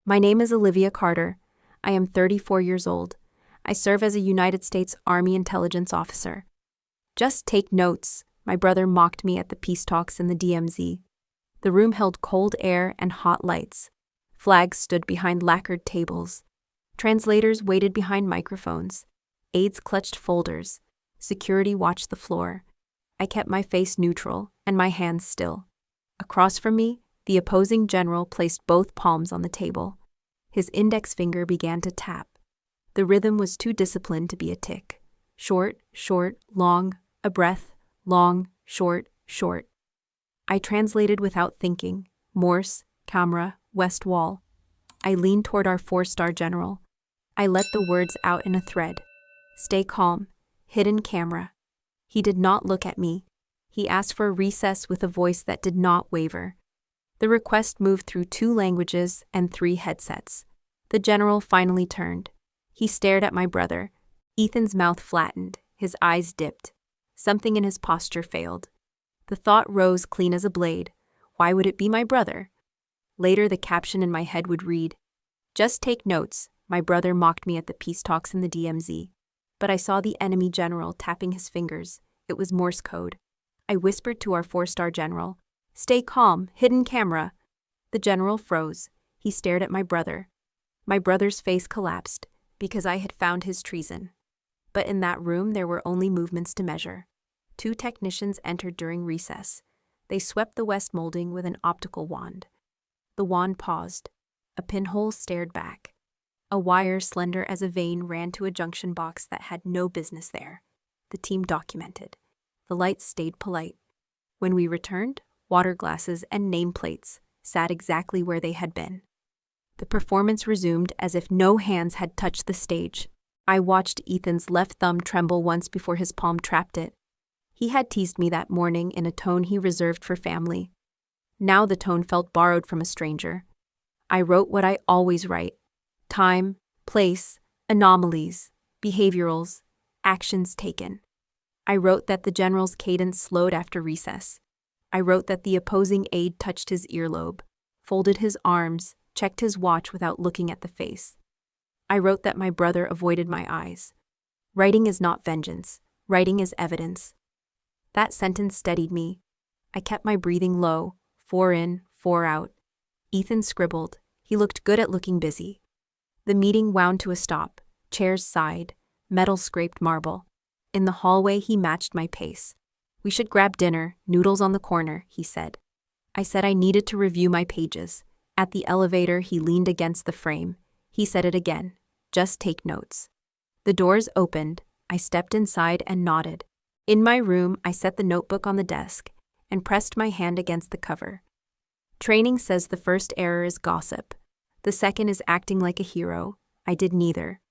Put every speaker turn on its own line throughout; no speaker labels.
My name is Olivia Carter. I am 34 years old. I serve as a United States Army intelligence officer. Just take notes, my brother mocked me at the peace talks in the DMZ. The room held cold air and hot lights. Flags stood behind lacquered tables. Translators waited behind microphones. Aides clutched folders. Security watched the floor. I kept my face neutral and my hands still. Across from me, the opposing general placed both palms on the table. His index finger began to tap. The rhythm was too disciplined to be a tick. Short, short, long, a breath, long, short, short. I translated without thinking. Morse, camera, west wall. I leaned toward our 4-star general. I let the words out in a thread. Stay calm. Hidden camera. He did not look at me. He asked for a recess with a voice that did not waver. The request moved through 2 languages and 3 headsets. The general finally turned. He stared at my brother. Ethan's mouth flattened. His eyes dipped. Something in his posture failed. The thought rose clean as a blade. Why would it be my brother? Later, the caption in my head would read, "Just take notes. My brother mocked me at the peace talks in the DMZ." But I saw the enemy general tapping his fingers. It was Morse code. I whispered to our 4-star general, "Stay calm, hidden camera." The general froze. He stared at my brother. My brother's face collapsed, because I had found his treason. But in that room there were only movements to measure. 2 technicians entered during recess. They swept the west molding with an optical wand. The wand paused. A pinhole stared back. A wire slender as a vein ran to a junction box that had no business there. The team documented. The lights stayed polite. When we returned, water glasses and nameplates sat exactly where they had been. The performance resumed as if no hands had touched the stage. I watched Ethan's left thumb tremble once before his palm trapped it. He had teased me that morning in a tone he reserved for family. Now the tone felt borrowed from a stranger. I wrote what I always write. Time, place, anomalies, behaviorals, actions taken. I wrote that the general's cadence slowed after recess. I wrote that the opposing aide touched his earlobe, folded his arms, checked his watch without looking at the face. I wrote that my brother avoided my eyes. Writing is not vengeance. Writing is evidence. That sentence steadied me. I kept my breathing low, 4 in, 4 out. Ethan scribbled. He looked good at looking busy. The meeting wound to a stop. Chairs sighed. Metal scraped marble. In the hallway, he matched my pace. "We should grab dinner, noodles on the corner," he said. I said I needed to review my pages. At the elevator, he leaned against the frame. He said it again. "Just take notes." The doors opened. I stepped inside and nodded. In my room, I set the notebook on the desk and pressed my hand against the cover. Training says the first error is gossip. The second is acting like a hero. I did neither.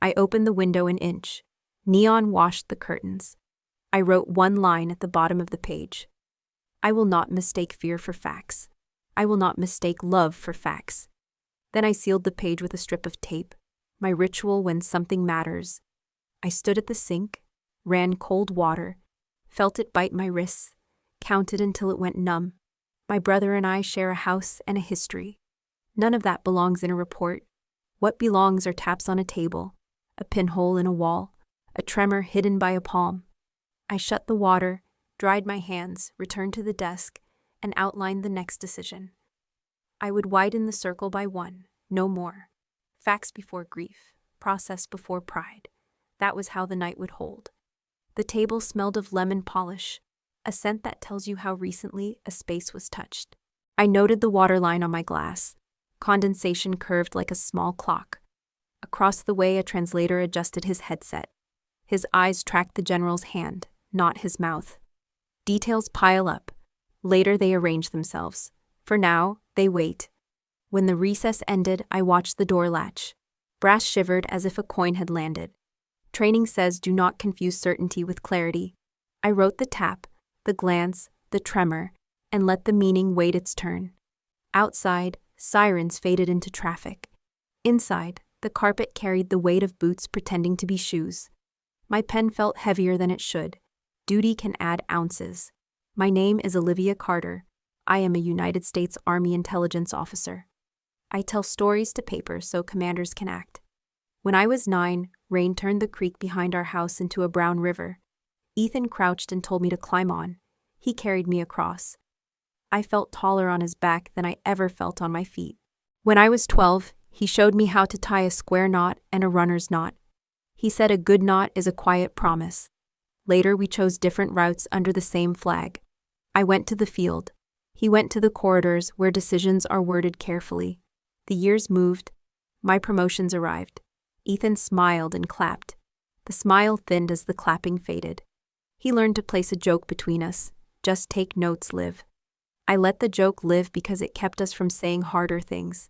I opened the window an inch. Neon washed the curtains. I wrote 1 line at the bottom of the page. "I will not mistake fear for facts. I will not mistake love for facts." Then I sealed the page with a strip of tape, my ritual when something matters. I stood at the sink, ran cold water, felt it bite my wrists, counted until it went numb. My brother and I share a house and a history. None of that belongs in a report. What belongs are taps on a table, a pinhole in a wall, a tremor hidden by a palm. I shut the water, dried my hands, returned to the desk, and outlined the next decision. I would widen the circle by 1, no more. Facts before grief, process before pride. That was how the night would hold. The table smelled of lemon polish, a scent that tells you how recently a space was touched. I noted the waterline on my glass. Condensation curved like a small clock. Across the way, a translator adjusted his headset. His eyes tracked the general's hand, not his mouth. Details pile up. Later, they arrange themselves. For now, they wait. When the recess ended, I watched the door latch. Brass shivered as if a coin had landed. Training says do not confuse certainty with clarity. I wrote the tap, the glance, the tremor, and let the meaning wait its turn. Outside, sirens faded into traffic. Inside, the carpet carried the weight of boots pretending to be shoes. My pen felt heavier than it should. Duty can add ounces. My name is Olivia Carter. I am a United States Army intelligence officer. I tell stories to paper so commanders can act. When I was 9, rain turned the creek behind our house into a brown river. Ethan crouched and told me to climb on. He carried me across. I felt taller on his back than I ever felt on my feet. When I was 12, he showed me how to tie a square knot and a runner's knot. He said a good knot is a quiet promise. Later, we chose different routes under the same flag. I went to the field. He went to the corridors where decisions are worded carefully. The years moved. My promotions arrived. Ethan smiled and clapped. The smile thinned as the clapping faded. He learned to place a joke between us. Just take notes, Liv. I let the joke live because it kept us from saying harder things.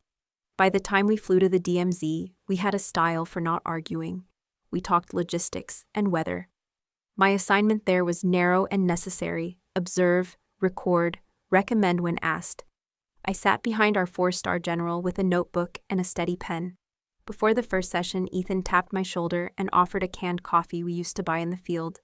By the time we flew to the DMZ, we had a style for not arguing. We talked logistics and weather. My assignment there was narrow and necessary: observe, record, recommend when asked. I sat behind our 4-star general with a notebook and a steady pen. Before the first session, Ethan tapped my shoulder and offered a canned coffee we used to buy in the field.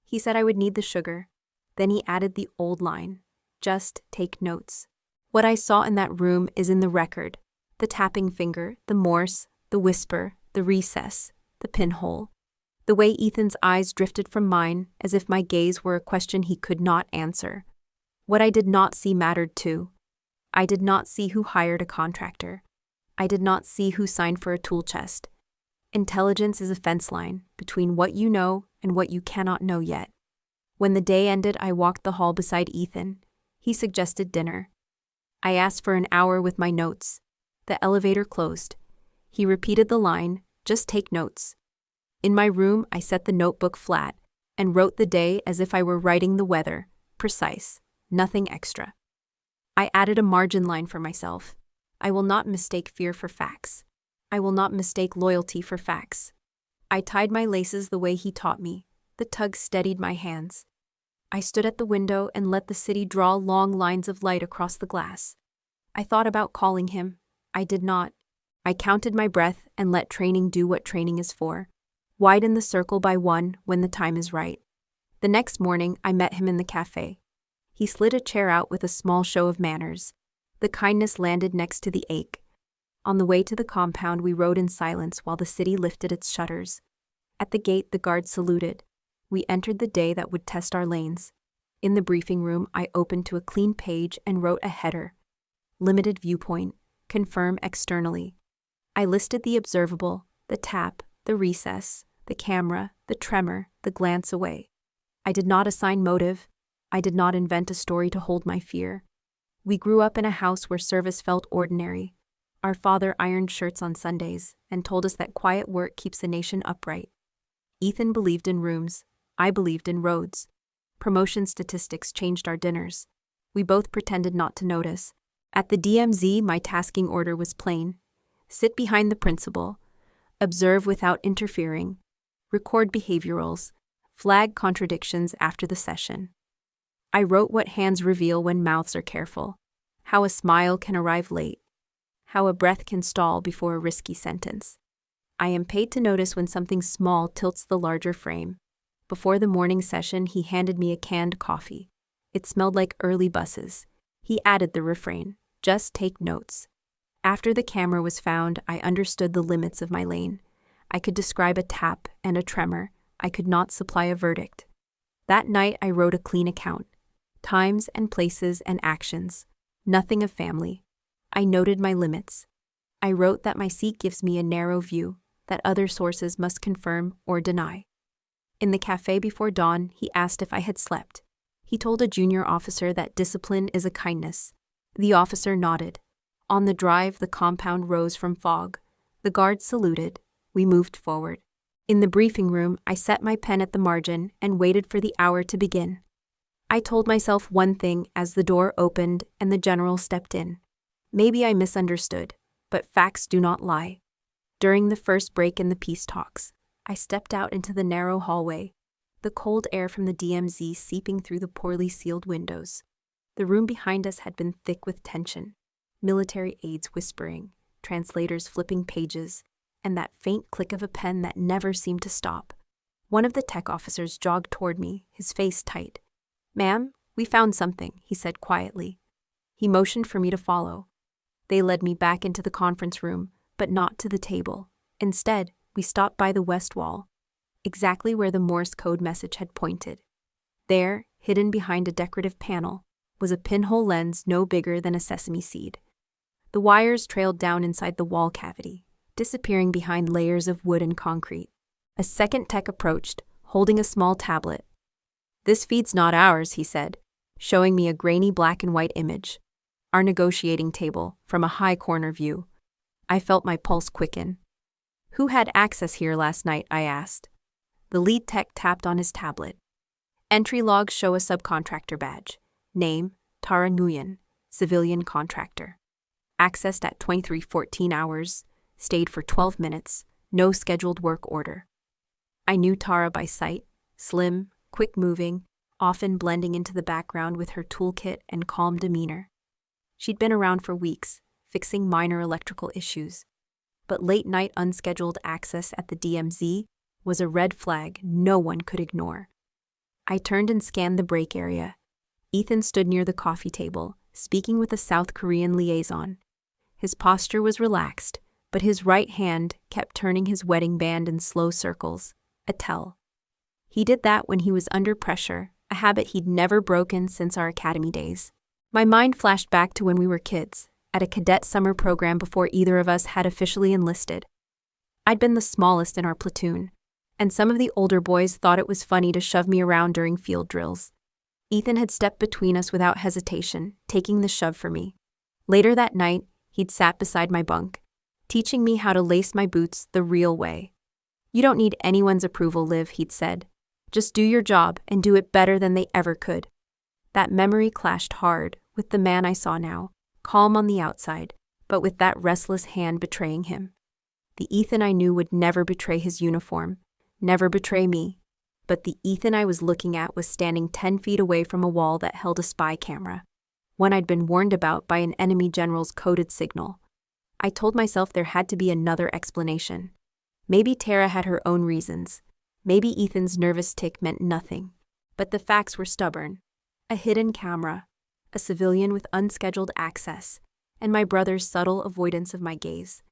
He said I would need the sugar. Then he added the old line: just take notes. What I saw in that room is in the record: the tapping finger, the Morse, the whisper, the recess, the pinhole. The way Ethan's eyes drifted from mine, as if my gaze were a question he could not answer. What I did not see mattered too. I did not see who hired a contractor. I did not see who signed for a tool chest. Intelligence is a fence line between what you know and what you cannot know yet. When the day ended, I walked the hall beside Ethan. He suggested dinner. I asked for an hour with my notes. The elevator closed. He repeated the line: just take notes. In my room, I set the notebook flat and wrote the day as if I were writing the weather, precise, nothing extra. I added a margin line for myself. I will not mistake fear for facts. I will not mistake loyalty for facts. I tied my laces the way he taught me. The tug steadied my hands. I stood at the window and let the city draw long lines of light across the glass. I thought about calling him. I did not. I counted my breath and let training do what training is for. Widen the circle by one when the time is right. The next morning, I met him in the cafe. He slid a chair out with a small show of manners. The kindness landed next to the ache. On the way to the compound, we rode in silence while the city lifted its shutters. At the gate, the guard saluted. We entered the day that would test our lanes. In the briefing room, I opened to a clean page and wrote a header: limited viewpoint, confirm externally. I listed the observable, the tap, the recess, the camera, the tremor, the glance away. I did not assign motive. I did not invent a story to hold my fear. We grew up in a house where service felt ordinary. Our father ironed shirts on Sundays and told us that quiet work keeps a nation upright. Ethan believed in rooms. I believed in roads. Promotion statistics changed our dinners. We both pretended not to notice. At the DMZ, my tasking order was plain: sit behind the principal, observe without interfering, record behaviorals, flag contradictions after the session. I wrote what hands reveal when mouths are careful, how a smile can arrive late, how a breath can stall before a risky sentence. I am paid to notice when something small tilts the larger frame. Before the morning session, he handed me a canned coffee. It smelled like early buses. He added the refrain: just take notes. After the camera was found, I understood the limits of my lane. I could describe a tap and a tremor. I could not supply a verdict. That night, I wrote a clean account: times and places and actions. Nothing of family. I noted my limits. I wrote that my seat gives me a narrow view, that other sources must confirm or deny. In the cafe before dawn, he asked if I had slept. He told a junior officer that discipline is a kindness. The officer nodded. On the drive, the compound rose from fog. The guard saluted. We moved forward. In the briefing room, I set my pen at the margin and waited for the hour to begin. I told myself one thing as the door opened and the general stepped in. Maybe I misunderstood, but facts do not lie. During the first break in the peace talks, I stepped out into the narrow hallway, the cold air from the DMZ seeping through the poorly sealed windows. The room behind us had been thick with tension, military aides whispering, translators flipping pages, and that faint click of a pen that never seemed to stop. One of the tech officers jogged toward me, his face tight. "Ma'am, we found something," he said quietly. He motioned for me to follow. They led me back into the conference room, but not to the table. Instead, we stopped by the west wall, exactly where the Morse code message had pointed. There, hidden behind a decorative panel, was a pinhole lens no bigger than a sesame seed. The wires trailed down inside the wall cavity, disappearing behind layers of wood and concrete. A second tech approached, holding a small tablet. "This feed's not ours," he said, showing me a grainy black and white image. Our negotiating table, from a high corner view. I felt my pulse quicken. "Who had access here last night?" I asked. The lead tech tapped on his tablet. Entry logs show a subcontractor badge. Name, Tara Nguyen, civilian contractor. Accessed at 23:14 hours, stayed for 12 minutes, no scheduled work order. I knew Tara by sight, slim, quick-moving, often blending into the background with her toolkit and calm demeanor. She'd been around for weeks, fixing minor electrical issues. But late-night unscheduled access at the DMZ was a red flag no one could ignore. I turned and scanned the break area. Ethan stood near the coffee table, speaking with a South Korean liaison. His posture was relaxed, but his right hand kept turning his wedding band in slow circles, a tell. He did that when he was under pressure, a habit he'd never broken since our academy days. My mind flashed back to when we were kids, at a cadet summer program before either of us had officially enlisted. I'd been the smallest in our platoon, and some of the older boys thought it was funny to shove me around during field drills. Ethan had stepped between us without hesitation, taking the shove for me. Later that night, he'd sat beside my bunk, teaching me how to lace my boots the real way. "You don't need anyone's approval, Liv," he'd said. "Just do your job and do it better than they ever could." That memory clashed hard with the man I saw now, calm on the outside, but with that restless hand betraying him. The Ethan I knew would never betray his uniform, never betray me, but the Ethan I was looking at was standing 10 feet away from a wall that held a spy camera, one I'd been warned about by an enemy general's coded signal. I told myself there had to be another explanation. Maybe Tara had her own reasons. Maybe Ethan's nervous tic meant nothing. But the facts were stubborn. A hidden camera, a civilian with unscheduled access, and my brother's subtle avoidance of my gaze.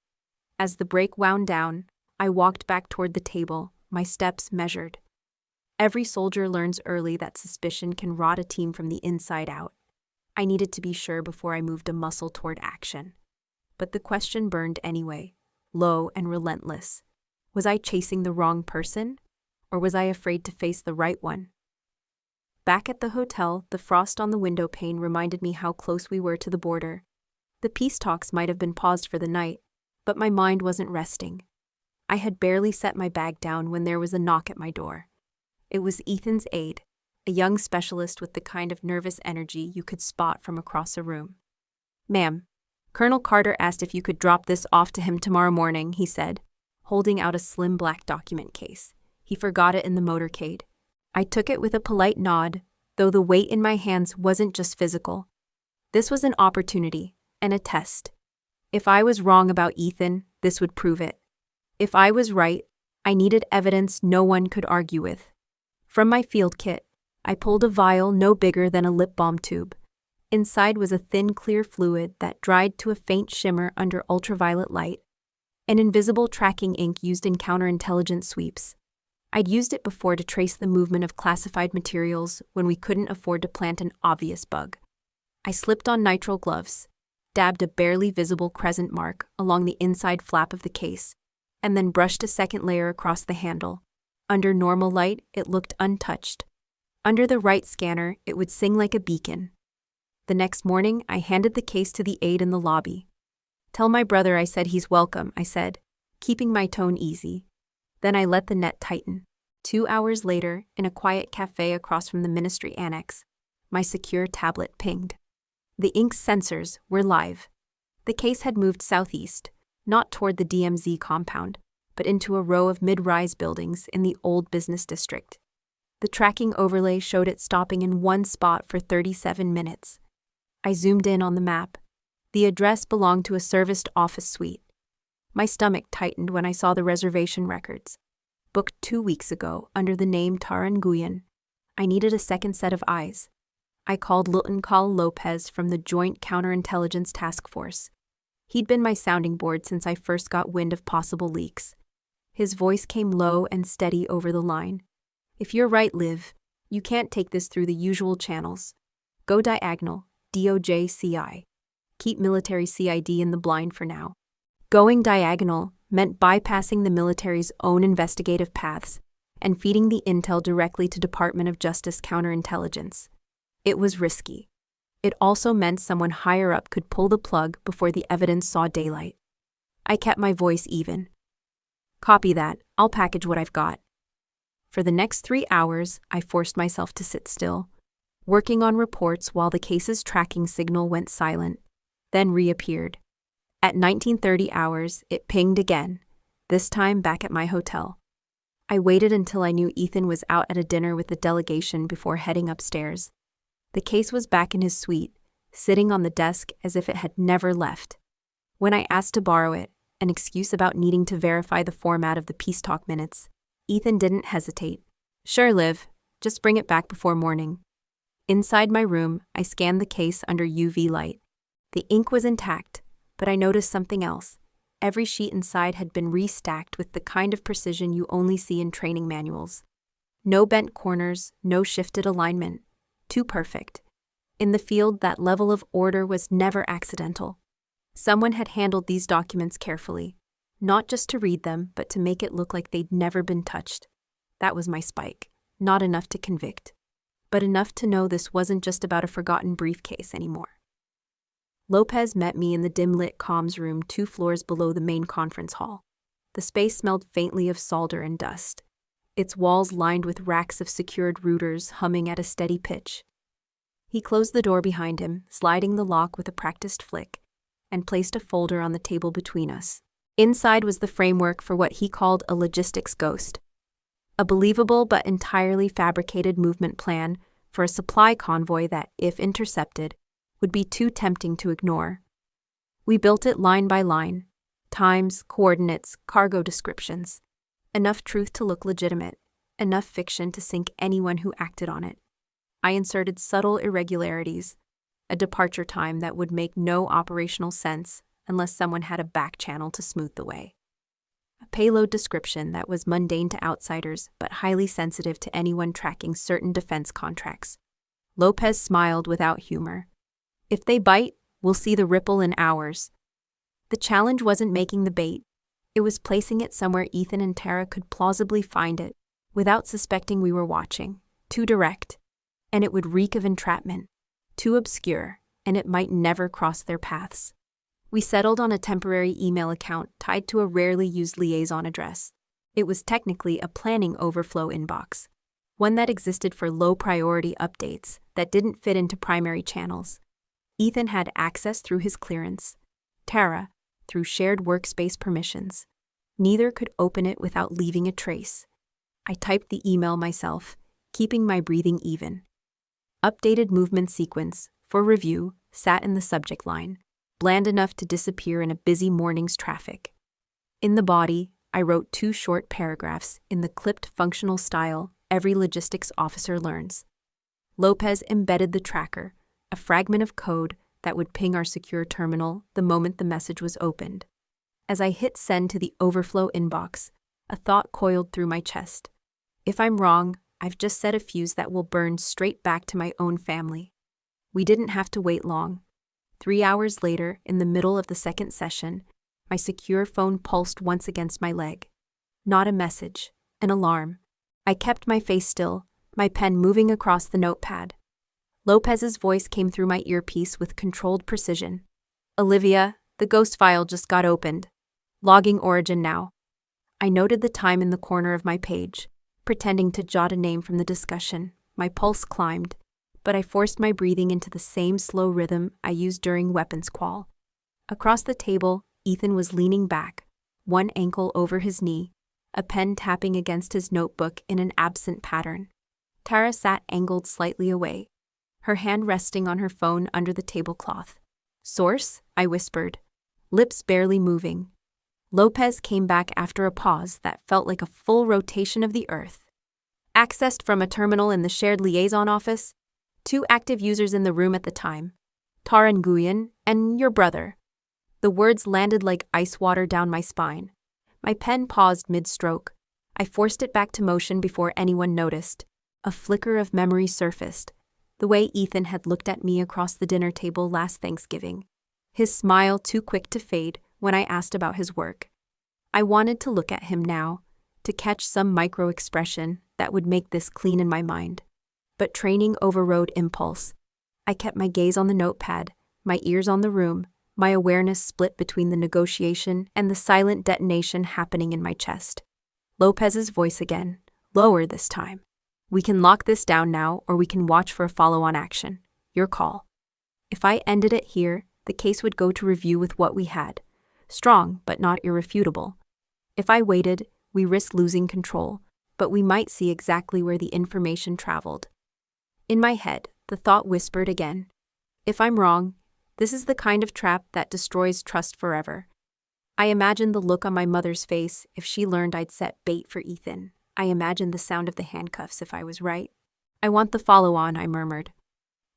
As the break wound down, I walked back toward the table, my steps measured. Every soldier learns early that suspicion can rot a team from the inside out. I needed to be sure before I moved a muscle toward action. But the question burned anyway, low and relentless. Was I chasing the wrong person? Or was I afraid to face the right one? Back at the hotel, the frost on the window pane reminded me how close we were to the border. The peace talks might have been paused for the night, but my mind wasn't resting. I had barely set my bag down when there was a knock at my door. It was Ethan's aide, a young specialist with the kind of nervous energy you could spot from across a room. "Ma'am, Colonel Carter asked if you could drop this off to him tomorrow morning," he said, holding out a slim black document case. He forgot it in the motorcade. I took it with a polite nod, though the weight in my hands wasn't just physical. This was an opportunity, and a test. If I was wrong about Ethan, this would prove it. If I was right, I needed evidence no one could argue with. From my field kit, I pulled a vial no bigger than a lip balm tube. Inside was a thin, clear fluid that dried to a faint shimmer under ultraviolet light, an invisible tracking ink used in counterintelligence sweeps. I'd used it before to trace the movement of classified materials when we couldn't afford to plant an obvious bug. I slipped on nitrile gloves, dabbed a barely visible crescent mark along the inside flap of the case, and then brushed a second layer across the handle. Under normal light, it looked untouched. Under the right scanner, it would sing like a beacon. The next morning, I handed the case to the aide in the lobby. "Tell my brother I said he's welcome," I said, keeping my tone easy. Then I let the net tighten. 2 hours later, in a quiet cafe across from the ministry annex, my secure tablet pinged. The ink's sensors were live. The case had moved southeast, not toward the DMZ compound, but into a row of mid-rise buildings in the old business district. The tracking overlay showed it stopping in one spot for 37 minutes. I zoomed in on the map. The address belonged to a serviced office suite. My stomach tightened when I saw the reservation records. Booked 2 weeks ago under the name Tara Nguyen. I needed a second set of eyes. I called Lieutenant Colonel Lopez from the Joint Counterintelligence Task Force. He'd been my sounding board since I first got wind of possible leaks. His voice came low and steady over the line. If you're right, Liv, you can't take this through the usual channels. Go diagonal, DOJ CI. Keep military CID in the blind for now. Going diagonal meant bypassing the military's own investigative paths and feeding the intel directly to Department of Justice counterintelligence. It was risky. It also meant someone higher up could pull the plug before the evidence saw daylight. I kept my voice even. Copy that. I'll package what I've got. For the next 3 hours, I forced myself to sit still, working on reports while the case's tracking signal went silent, then reappeared. At 19:30 hours, it pinged again, this time back at my hotel. I waited until I knew Ethan was out at a dinner with the delegation before heading upstairs. The case was back in his suite, sitting on the desk as if it had never left. When I asked to borrow it, an excuse about needing to verify the format of the peace talk minutes, Ethan didn't hesitate. Sure, Liv, just bring it back before morning. Inside my room, I scanned the case under UV light. The ink was intact, but I noticed something else. Every sheet inside had been restacked with the kind of precision you only see in training manuals. No bent corners, no shifted alignment. Too perfect. In the field, that level of order was never accidental. Someone had handled these documents carefully, not just to read them, but to make it look like they'd never been touched. That was my spike. Not enough to convict, but enough to know this wasn't just about a forgotten briefcase anymore. Lopez met me in the dim-lit comms room 2 floors below the main conference hall. The space smelled faintly of solder and dust, its walls lined with racks of secured routers humming at a steady pitch. He closed the door behind him, sliding the lock with a practiced flick, and placed a folder on the table between us. Inside was the framework for what he called a logistics ghost, a believable but entirely fabricated movement plan for a supply convoy that, if intercepted, would be too tempting to ignore. We built it line by line, times, coordinates, cargo descriptions. Enough truth to look legitimate, enough fiction to sink anyone who acted on it. I inserted subtle irregularities, a departure time that would make no operational sense unless someone had a back channel to smooth the way. A payload description that was mundane to outsiders but highly sensitive to anyone tracking certain defense contracts. Lopez smiled without humor. If they bite, we'll see the ripple in hours. The challenge wasn't making the bait. It was placing it somewhere Ethan and Tara could plausibly find it, without suspecting we were watching. Too direct, and it would reek of entrapment. Too obscure, and it might never cross their paths. We settled on a temporary email account tied to a rarely used liaison address. It was technically a planning overflow inbox, one that existed for low-priority updates that didn't fit into primary channels. Ethan had access through his clearance. Tara, through shared workspace permissions. Neither could open it without leaving a trace. I typed the email myself, keeping my breathing even. Updated movement sequence, for review, sat in the subject line, bland enough to disappear in a busy morning's traffic. In the body, I wrote 2 short paragraphs in the clipped functional style every logistics officer learns. Lopez embedded the tracker, a fragment of code that would ping our secure terminal the moment the message was opened. As I hit send to the overflow inbox, a thought coiled through my chest. If I'm wrong, I've just set a fuse that will burn straight back to my own family. We didn't have to wait long. 3 hours later, in the middle of the second session, my secure phone pulsed once against my leg. Not a message, an alarm. I kept my face still, my pen moving across the notepad. Lopez's voice came through my earpiece with controlled precision. Olivia, the ghost file just got opened. Logging origin now. I noted the time in the corner of my page, pretending to jot a name from the discussion. My pulse climbed, but I forced my breathing into the same slow rhythm I used during weapons qual. Across the table, Ethan was leaning back, one ankle over his knee, a pen tapping against his notebook in an absent pattern. Tara sat angled slightly away, her hand resting on her phone under the tablecloth. Source? I whispered, lips barely moving. Lopez came back after a pause that felt like a full rotation of the earth. Accessed from a terminal in the shared liaison office, 2 active users in the room at the time, Taran Guyan and your brother. The words landed like ice water down my spine. My pen paused mid-stroke. I forced it back to motion before anyone noticed. A flicker of memory surfaced, the way Ethan had looked at me across the dinner table last Thanksgiving. His smile too quick to fade when I asked about his work. I wanted to look at him now, to catch some micro-expression that would make this clean in my mind. But training overrode impulse. I kept my gaze on the notepad, my ears on the room, my awareness split between the negotiation and the silent detonation happening in my chest. Lopez's voice again, lower this time. We can lock this down now, or we can watch for a follow-on action. Your call. If I ended it here, the case would go to review with what we had. Strong, but not irrefutable. If I waited, we risked losing control, but we might see exactly where the information traveled. In my head, the thought whispered again. If I'm wrong, this is the kind of trap that destroys trust forever. I imagined the look on my mother's face if she learned I'd set bait for Ethan. I imagined the sound of the handcuffs if I was right. I want the follow-on, I murmured.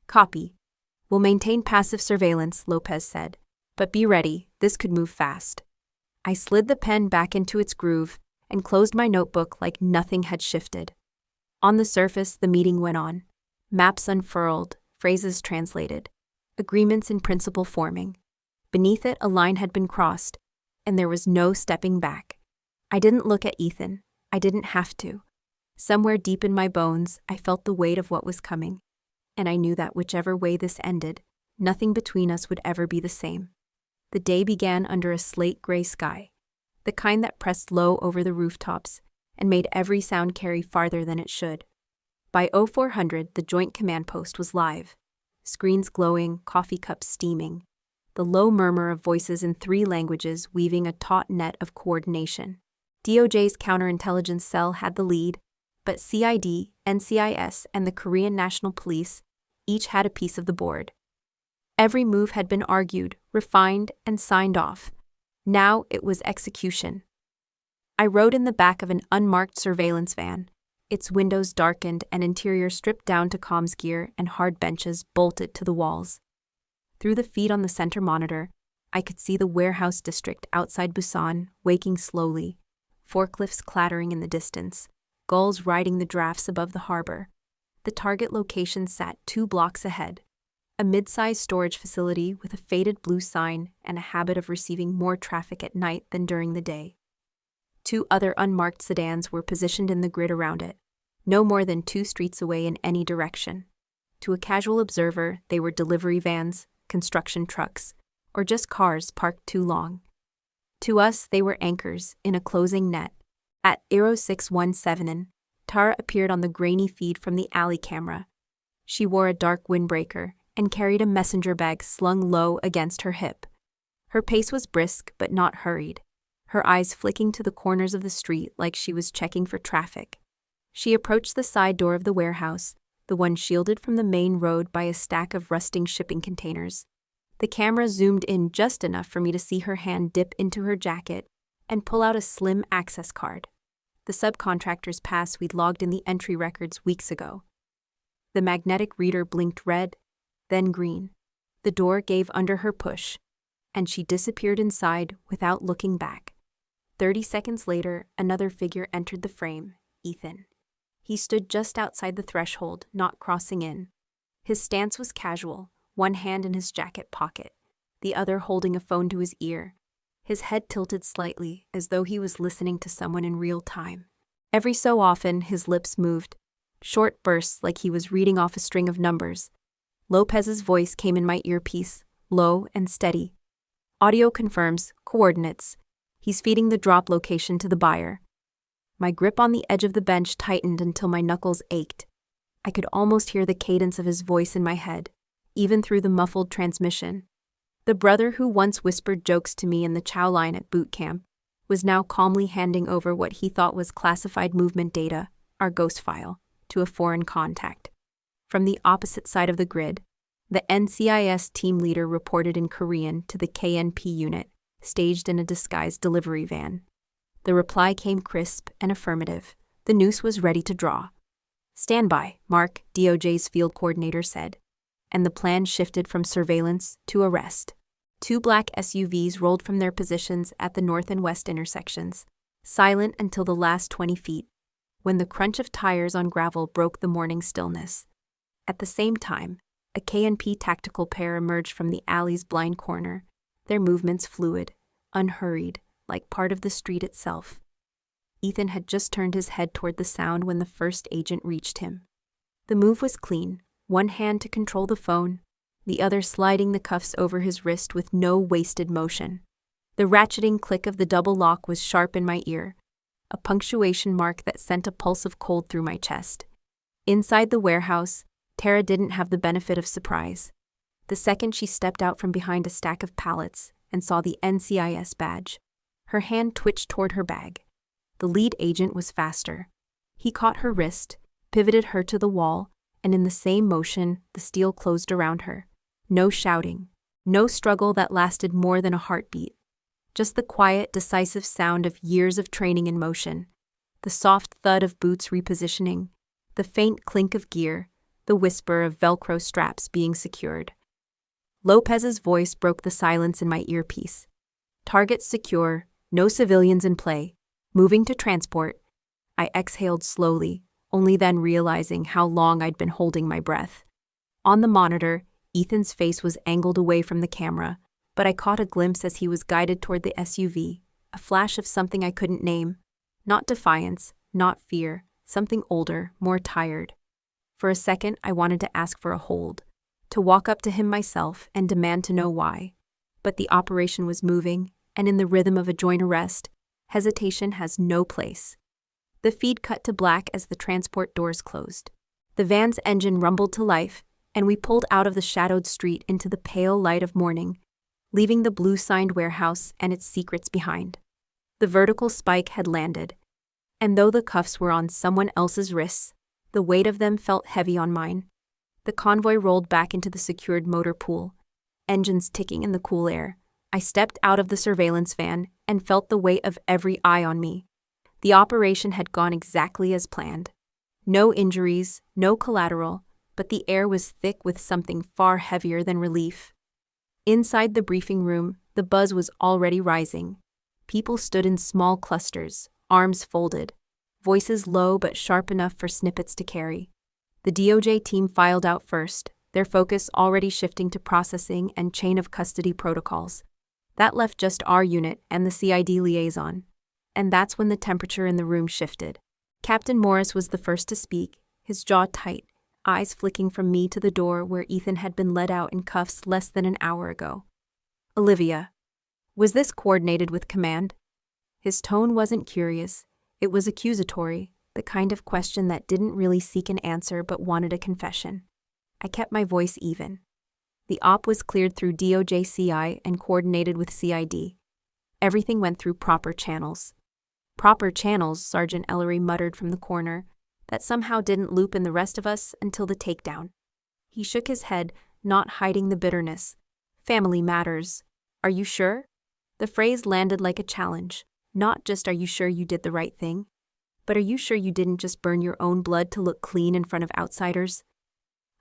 Copy. We'll maintain passive surveillance, Lopez said. But be ready, this could move fast. I slid the pen back into its groove and closed my notebook like nothing had shifted. On the surface, the meeting went on. Maps unfurled, phrases translated, agreements in principle forming. Beneath it, a line had been crossed, and there was no stepping back. I didn't look at Ethan. I didn't have to. Somewhere deep in my bones, I felt the weight of what was coming, and I knew that whichever way this ended, nothing between us would ever be the same. The day began under a slate-gray sky, the kind that pressed low over the rooftops and made every sound carry farther than it should. By 0400, the Joint Command Post was live. Screens glowing, coffee cups steaming, the low murmur of voices in 3 languages weaving a taut net of coordination. DOJ's counterintelligence cell had the lead, but CID, NCIS, and the Korean National Police each had a piece of the board. Every move had been argued, refined, and signed off. Now it was execution. I rode in the back of an unmarked surveillance van, its windows darkened and interior stripped down to comms gear and hard benches bolted to the walls. Through the feed on the center monitor, I could see the warehouse district outside Busan waking slowly, forklifts clattering in the distance, gulls riding the drafts above the harbor. The target location sat 2 blocks ahead, a mid-sized storage facility with a faded blue sign and a habit of receiving more traffic at night than during the day. 2 other unmarked sedans were positioned in the grid around it, no more than 2 streets away in any direction. To a casual observer, they were delivery vans, construction trucks, or just cars parked too long. To us, they were anchors in a closing net. At 0617, Tara appeared on the grainy feed from the alley camera. She wore a dark windbreaker and carried a messenger bag slung low against her hip. Her pace was brisk but not hurried, her eyes flicking to the corners of the street like she was checking for traffic. She approached the side door of the warehouse, the one shielded from the main road by a stack of rusting shipping containers. The camera zoomed in just enough for me to see her hand dip into her jacket and pull out a slim access card, the subcontractor's pass we'd logged in the entry records weeks ago. The magnetic reader blinked red, then green. The door gave under her push, and she disappeared inside without looking back. 30 seconds later, another figure entered the frame, Ethan. He stood just outside the threshold, not crossing in. His stance was casual, one hand in his jacket pocket, the other holding a phone to his ear. His head tilted slightly, as though he was listening to someone in real time. Every so often, his lips moved, short bursts like he was reading off a string of numbers. Lopez's voice came in my earpiece, low and steady. Audio confirms, coordinates. He's feeding the drop location to the buyer. My grip on the edge of the bench tightened until my knuckles ached. I could almost hear the cadence of his voice in my head, even through the muffled transmission. The brother who once whispered jokes to me in the chow line at boot camp was now calmly handing over what he thought was classified movement data, our ghost file, to a foreign contact. From the opposite side of the grid, the NCIS team leader reported in Korean to the KNP unit, staged in a disguised delivery van. The reply came crisp and affirmative. The noose was ready to draw. "Stand by, Mark," DOJ's field coordinator said, and the plan shifted from surveillance to arrest. Two black SUVs rolled from their positions at the north and west intersections, silent until the last 20 feet, when the crunch of tires on gravel broke the morning stillness. At the same time, a K&P tactical pair emerged from the alley's blind corner, their movements fluid, unhurried, like part of the street itself. Ethan had just turned his head toward the sound when the first agent reached him. The move was clean, one hand to control the phone, the other sliding the cuffs over his wrist with no wasted motion. The ratcheting click of the double lock was sharp in my ear, a punctuation mark that sent a pulse of cold through my chest. Inside the warehouse, Tara didn't have the benefit of surprise. The second she stepped out from behind a stack of pallets and saw the NCIS badge, her hand twitched toward her bag. The lead agent was faster. He caught her wrist, pivoted her to the wall, and in the same motion, the steel closed around her. No shouting, no struggle that lasted more than a heartbeat. Just the quiet, decisive sound of years of training in motion, the soft thud of boots repositioning, the faint clink of gear, the whisper of Velcro straps being secured. Lopez's voice broke the silence in my earpiece. Targets secure, no civilians in play. Moving to transport. I exhaled slowly, only then realizing how long I'd been holding my breath. On the monitor, Ethan's face was angled away from the camera, but I caught a glimpse as he was guided toward the SUV, a flash of something I couldn't name. Not defiance, not fear, something older, more tired. For a second, I wanted to ask for a hold, to walk up to him myself and demand to know why. But the operation was moving, and in the rhythm of a joint arrest, hesitation has no place. The feed cut to black as the transport doors closed. The van's engine rumbled to life, and we pulled out of the shadowed street into the pale light of morning, leaving the blue-signed warehouse and its secrets behind. The vertical spike had landed, and though the cuffs were on someone else's wrists, the weight of them felt heavy on mine. The convoy rolled back into the secured motor pool, engines ticking in the cool air. I stepped out of the surveillance van and felt the weight of every eye on me. The operation had gone exactly as planned. No injuries, no collateral, but the air was thick with something far heavier than relief. Inside the briefing room, the buzz was already rising. People stood in small clusters, arms folded, voices low but sharp enough for snippets to carry. The DOJ team filed out first, their focus already shifting to processing and chain of custody protocols. That left just our unit and the CID liaison. And that's when the temperature in the room shifted. Captain Morris was the first to speak, his jaw tight, eyes flicking from me to the door where Ethan had been led out in cuffs less than an hour ago. Olivia. Was this coordinated with command? His tone wasn't curious. It was accusatory, the kind of question that didn't really seek an answer but wanted a confession. I kept my voice even. The op was cleared through DOJ CI and coordinated with CID. Everything went through proper channels. Proper channels, Sergeant Ellery muttered from the corner, that somehow didn't loop in the rest of us until the takedown. He shook his head, not hiding the bitterness. Family matters. Are you sure? The phrase landed like a challenge. Not just are you sure you did the right thing, but are you sure you didn't just burn your own blood to look clean in front of outsiders?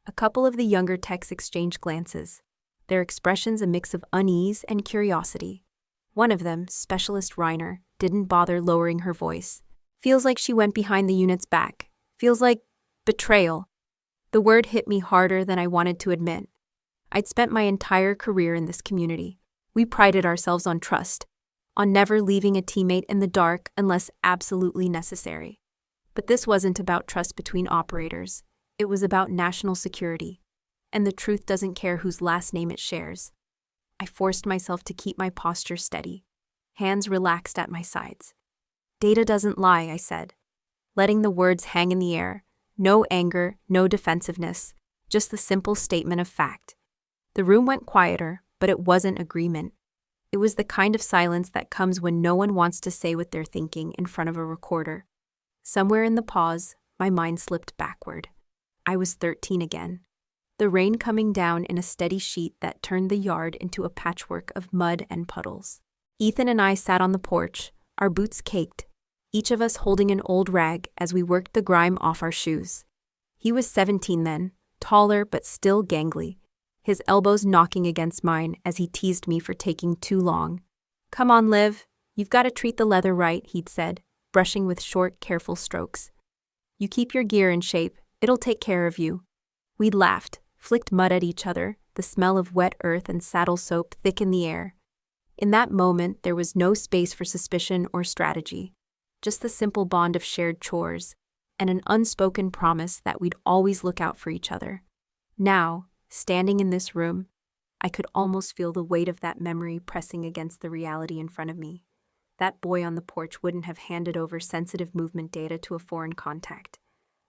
A couple of the younger techs exchanged glances, their expressions a mix of unease and curiosity. One of them, Specialist Reiner, didn't bother lowering her voice. Feels like she went behind the unit's back. Feels like betrayal. The word hit me harder than I wanted to admit. I'd spent my entire career in this community. We prided ourselves on trust, on never leaving a teammate in the dark unless absolutely necessary. But this wasn't about trust between operators. It was about national security, and the truth doesn't care whose last name it shares. I forced myself to keep my posture steady, hands relaxed at my sides. Data doesn't lie, I said, letting the words hang in the air. No anger, no defensiveness, just the simple statement of fact. The room went quieter, but it wasn't agreement. It was the kind of silence that comes when no one wants to say what they're thinking in front of a recorder. Somewhere in the pause, my mind slipped backward. I was 13 again. The rain coming down in a steady sheet that turned the yard into a patchwork of mud and puddles. Ethan and I sat on the porch, our boots caked, each of us holding an old rag as we worked the grime off our shoes. He was 17 then, taller but still gangly, his elbows knocking against mine as he teased me for taking too long. "Come on, Liv. You've got to treat the leather right," he'd said, brushing with short, careful strokes. "You keep your gear in shape, it'll take care of you." We'd laughed, flicked mud at each other, the smell of wet earth and saddle soap thick in the air. In that moment, there was no space for suspicion or strategy, just the simple bond of shared chores and an unspoken promise that we'd always look out for each other. Now, standing in this room, I could almost feel the weight of that memory pressing against the reality in front of me. That boy on the porch wouldn't have handed over sensitive movement data to a foreign contact,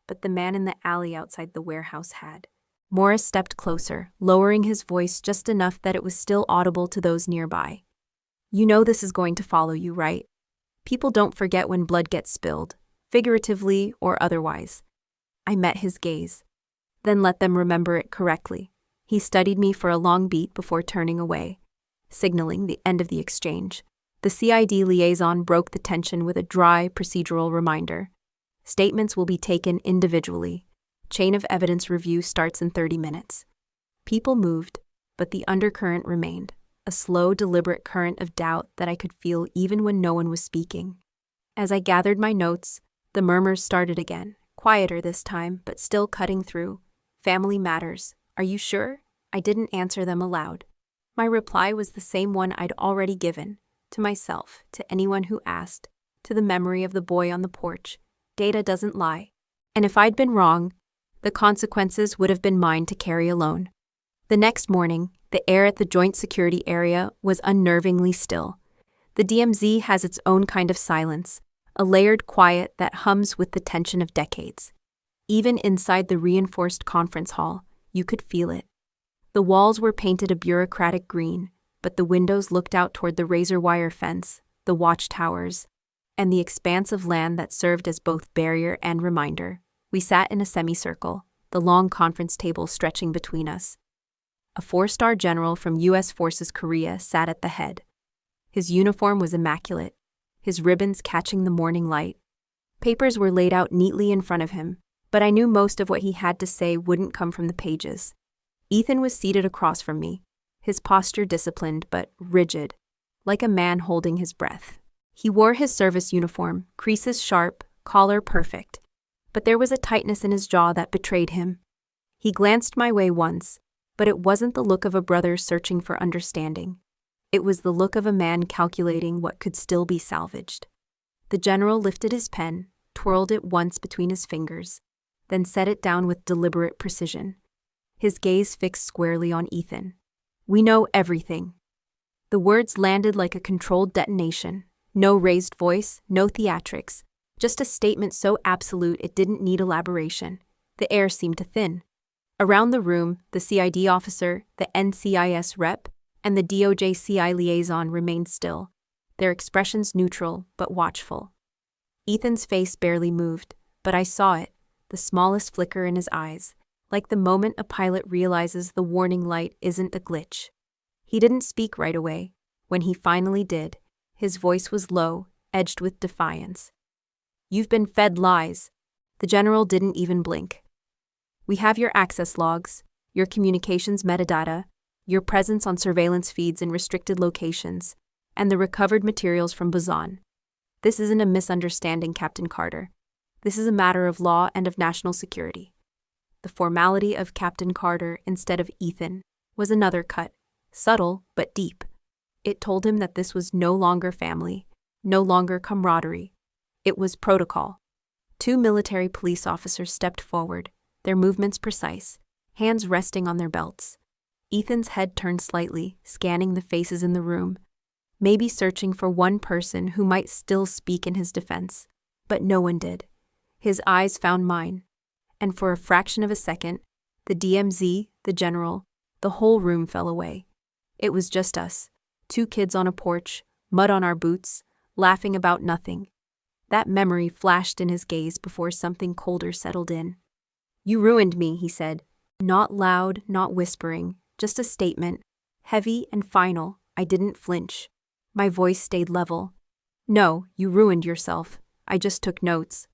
but the man in the alley outside the warehouse had. Morris stepped closer, lowering his voice just enough that it was still audible to those nearby. "You know this is going to follow you, right? People don't forget when blood gets spilled, figuratively or otherwise." I met his gaze. "Then let them remember it correctly." He studied me for a long beat before turning away, signaling the end of the exchange. The CID liaison broke the tension with a dry, procedural reminder. "Statements will be taken individually. Chain of evidence review starts in 30 minutes. People moved, but the undercurrent remained, a slow, deliberate current of doubt that I could feel even when no one was speaking. As I gathered my notes, the murmurs started again, quieter this time, but still cutting through. "Family matters. Are you sure?" I didn't answer them aloud. My reply was the same one I'd already given, to myself, to anyone who asked, to the memory of the boy on the porch. Data doesn't lie. And if I'd been wrong, the consequences would have been mine to carry alone. The next morning, the air at the joint security area was unnervingly still. The DMZ has its own kind of silence, a layered quiet that hums with the tension of decades. Even inside the reinforced conference hall, you could feel it. The walls were painted a bureaucratic green, but the windows looked out toward the razor wire fence, the watchtowers, and the expanse of land that served as both barrier and reminder. We sat in a semicircle, the long conference table stretching between us. A 4-star general from U.S. Forces Korea sat at the head. His uniform was immaculate, his ribbons catching the morning light. Papers were laid out neatly in front of him, but I knew most of what he had to say wouldn't come from the pages. Ethan was seated across from me, his posture disciplined but rigid, like a man holding his breath. He wore his service uniform, creases sharp, collar perfect, but there was a tightness in his jaw that betrayed him. He glanced my way once, but it wasn't the look of a brother searching for understanding. It was the look of a man calculating what could still be salvaged. The general lifted his pen, twirled it once between his fingers, then set it down with deliberate precision. His gaze fixed squarely on Ethan. "We know everything." The words landed like a controlled detonation. No raised voice, no theatrics, just a statement so absolute it didn't need elaboration. The air seemed to thin. Around the room, the CID officer, the NCIS rep, and the DOJ-CI liaison remained still, their expressions neutral but watchful. Ethan's face barely moved, but I saw it, the smallest flicker in his eyes, like the moment a pilot realizes the warning light isn't a glitch. He didn't speak right away. When he finally did, his voice was low, edged with defiance. "You've been fed lies." The general didn't even blink. "We have your access logs, your communications metadata, your presence on surveillance feeds in restricted locations, and the recovered materials from Busan. This isn't a misunderstanding, Captain Carter. This is a matter of law and of national security." The formality of Captain Carter instead of Ethan was another cut, subtle but deep. It told him that this was no longer family, no longer camaraderie. It was protocol. 2 military police officers stepped forward, their movements precise, hands resting on their belts. Ethan's head turned slightly, scanning the faces in the room, maybe searching for one person who might still speak in his defense. But no one did. His eyes found mine, and for a fraction of a second, the DMZ, the general, the whole room fell away. It was just us, 2 kids on a porch, mud on our boots, laughing about nothing. That memory flashed in his gaze before something colder settled in. "You ruined me," he said. Not loud, not whispering, just a statement, heavy and final. I didn't flinch. My voice stayed level. "No, you ruined yourself. I just took notes."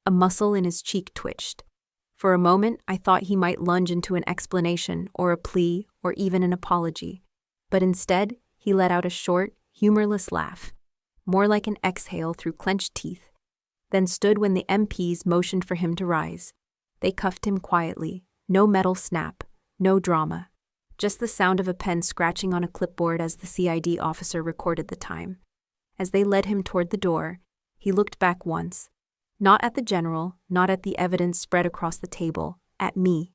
A muscle in his cheek twitched. For a moment, I thought he might lunge into an explanation or a plea or even an apology. But instead, he let out a short, humorless laugh, more like an exhale through clenched teeth, then stood when the MPs motioned for him to rise. They cuffed him quietly, no metal snap, no drama, just the sound of a pen scratching on a clipboard as the CID officer recorded the time. As they led him toward the door, he looked back once, not at the general, not at the evidence spread across the table, at me.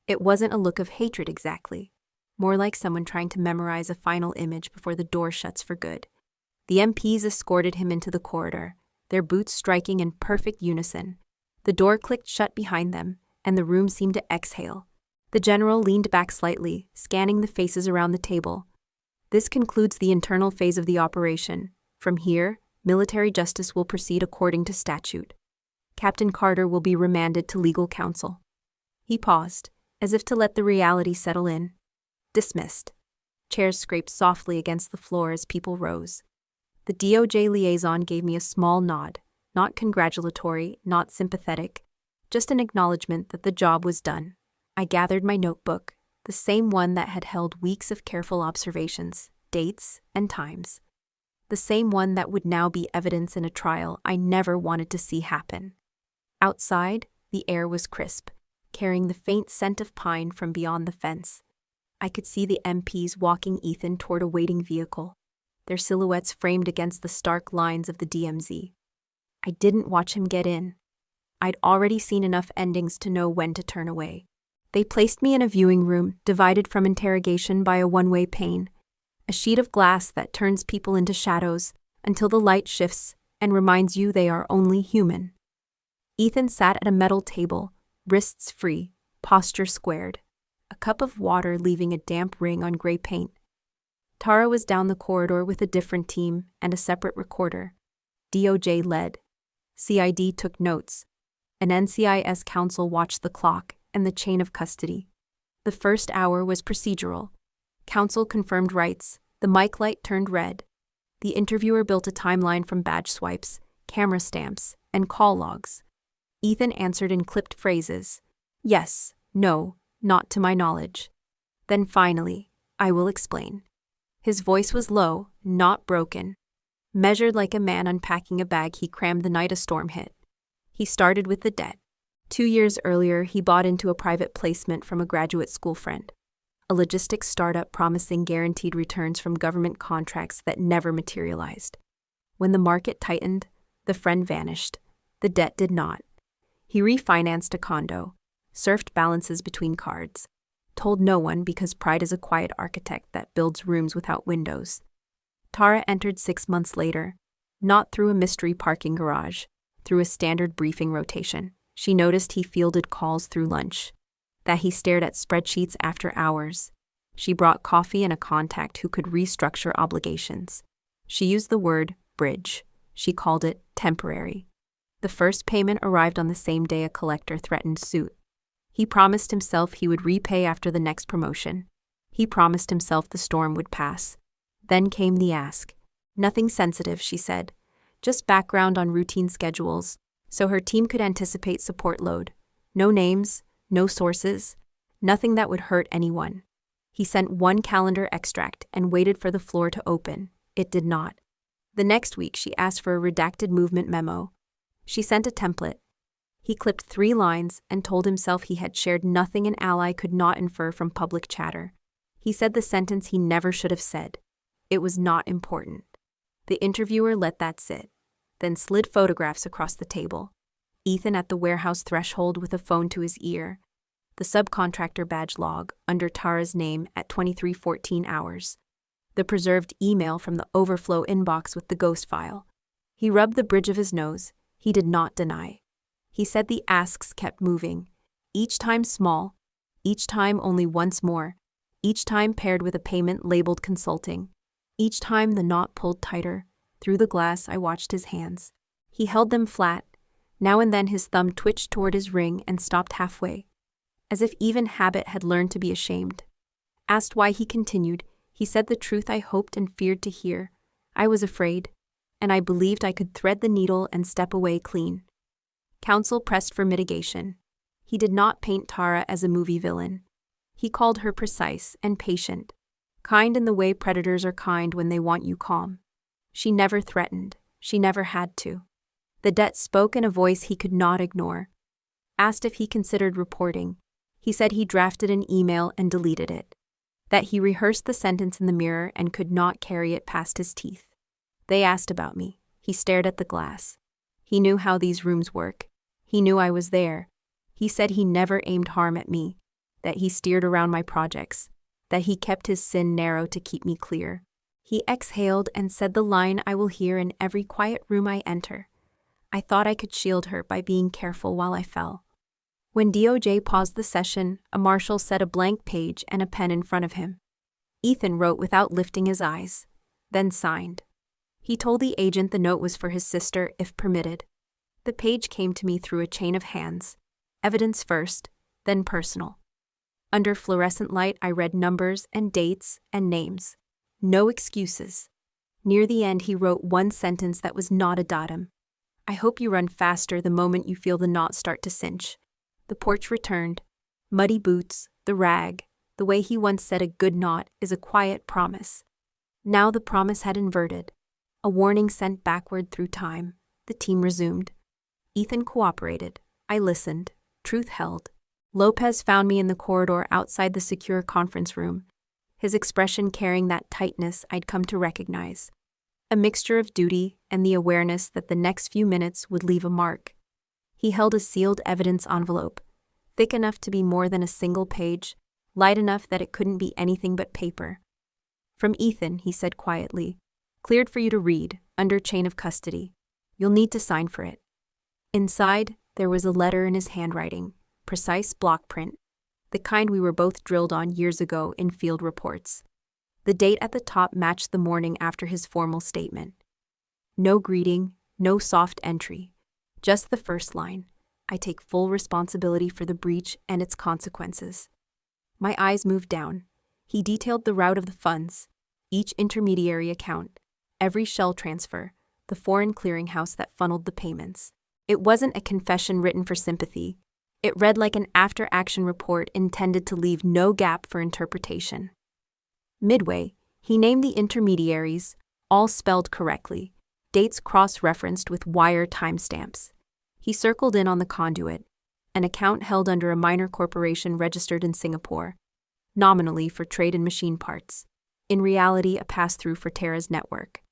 It wasn't a look of hatred exactly, more like someone trying to memorize a final image before the door shuts for good. The MPs escorted him into the corridor, their boots striking in perfect unison. The door clicked shut behind them, and the room seemed to exhale. The general leaned back slightly, scanning the faces around the table. This concludes the internal phase of the operation. From here, military justice will proceed according to statute. Captain Carter will be remanded to legal counsel. He paused, as if to let the reality settle in. Dismissed. Chairs scraped softly against the floor as people rose. The DOJ liaison gave me a small nod, not congratulatory, not sympathetic, just an acknowledgement that the job was done. I gathered my notebook, the same one that had held weeks of careful observations, dates, and times. The same one that would now be evidence in a trial I never wanted to see happen. Outside, the air was crisp, carrying the faint scent of pine from beyond the fence. I could see the MPs walking Ethan toward a waiting vehicle, their silhouettes framed against the stark lines of the DMZ. I didn't watch him get in. I'd already seen enough endings to know when to turn away. They placed me in a viewing room, divided from interrogation by a one-way pane, a sheet of glass that turns people into shadows until the light shifts and reminds you they are only human. Ethan sat at a metal table, wrists free, posture squared, a cup of water leaving a damp ring on gray paint. Tara was down the corridor with a different team and a separate recorder. DOJ led. CID took notes. An NCIS counsel watched the clock and the chain of custody. The first hour was procedural. Counsel confirmed rights. The mic light turned red. The interviewer built a timeline from badge swipes, camera stamps, and call logs. Ethan answered in clipped phrases. Yes, no, not to my knowledge. Then finally, I will explain. His voice was low, not broken. Measured like a man unpacking a bag he crammed the night a storm hit. He started with the debt. 2 years earlier, he bought into a private placement from a graduate school friend, a logistics startup promising guaranteed returns from government contracts that never materialized. When the market tightened, the friend vanished. The debt did not. He refinanced a condo, surfed balances between cards, told no one because pride is a quiet architect that builds rooms without windows. Tara entered 6 months later, not through a mystery parking garage, through a standard briefing rotation. She noticed he fielded calls through lunch, that he stared at spreadsheets after hours. She brought coffee and a contact who could restructure obligations. She used the word bridge. She called it temporary. The first payment arrived on the same day a collector threatened suit. He promised himself he would repay after the next promotion. He promised himself the storm would pass. Then came the ask. Nothing sensitive, she said. Just background on routine schedules, so her team could anticipate support load. No names, no sources, nothing that would hurt anyone. He sent one calendar extract and waited for the floor to open. It did not. The next week, she asked for a redacted movement memo. She sent a template. He clipped 3 lines and told himself he had shared nothing an ally could not infer from public chatter. He said the sentence he never should have said. It was not important. The interviewer let that sit, then slid photographs across the table. Ethan at the warehouse threshold with a phone to his ear. The subcontractor badge log under Tara's name at 23:14 hours. The preserved email from the overflow inbox with the ghost file. He rubbed the bridge of his nose. He did not deny. He said the asks kept moving, each time small, each time only once more, each time paired with a payment labeled consulting. Each time the knot pulled tighter. Through the glass, I watched his hands. He held them flat. Now and then his thumb twitched toward his ring and stopped halfway, as if even habit had learned to be ashamed. Asked why he continued, he said the truth I hoped and feared to hear. I was afraid, and I believed I could thread the needle and step away clean. Counsel pressed for mitigation. He did not paint Tara as a movie villain. He called her precise and patient, kind in the way predators are kind when they want you calm. She never threatened. She never had to. The debt spoke in a voice he could not ignore. Asked if he considered reporting, he said he drafted an email and deleted it. That he rehearsed the sentence in the mirror and could not carry it past his teeth. They asked about me. He stared at the glass. He knew how these rooms work. He knew I was there. He said he never aimed harm at me, that he steered around my projects, that he kept his sin narrow to keep me clear. He exhaled and said the line I will hear in every quiet room I enter. I thought I could shield her by being careful while I fell. When DOJ paused the session, a marshal set a blank page and a pen in front of him. Ethan wrote without lifting his eyes, then signed. He told the agent the note was for his sister, if permitted. The page came to me through a chain of hands, evidence first, then personal. Under fluorescent light, I read numbers and dates and names. No excuses. Near the end, he wrote one sentence that was not a datum. I hope you run faster the moment you feel the knot start to cinch. The porch returned. Muddy boots, the rag, the way he once said a good knot is a quiet promise. Now the promise had inverted. A warning sent backward through time. The team resumed. Ethan cooperated. I listened. Truth held. Lopez found me in the corridor outside the secure conference room, his expression carrying that tightness I'd come to recognize. A mixture of duty and the awareness that the next few minutes would leave a mark. He held a sealed evidence envelope, thick enough to be more than a single page, light enough that it couldn't be anything but paper. From Ethan, he said quietly, cleared for you to read, under chain of custody. You'll need to sign for it. Inside, there was a letter in his handwriting, precise block print, the kind we were both drilled on years ago in field reports. The date at the top matched the morning after his formal statement. No greeting, no soft entry. Just the first line. I take full responsibility for the breach and its consequences. My eyes moved down. He detailed the route of the funds, each intermediary account, every shell transfer, the foreign clearinghouse that funneled the payments. It wasn't a confession written for sympathy. It read like an after-action report intended to leave no gap for interpretation. Midway, he named the intermediaries, all spelled correctly, dates cross-referenced with wire timestamps. He circled in on the conduit, an account held under a minor corporation registered in Singapore, nominally for trade in machine parts, in reality a pass-through for Terra's network.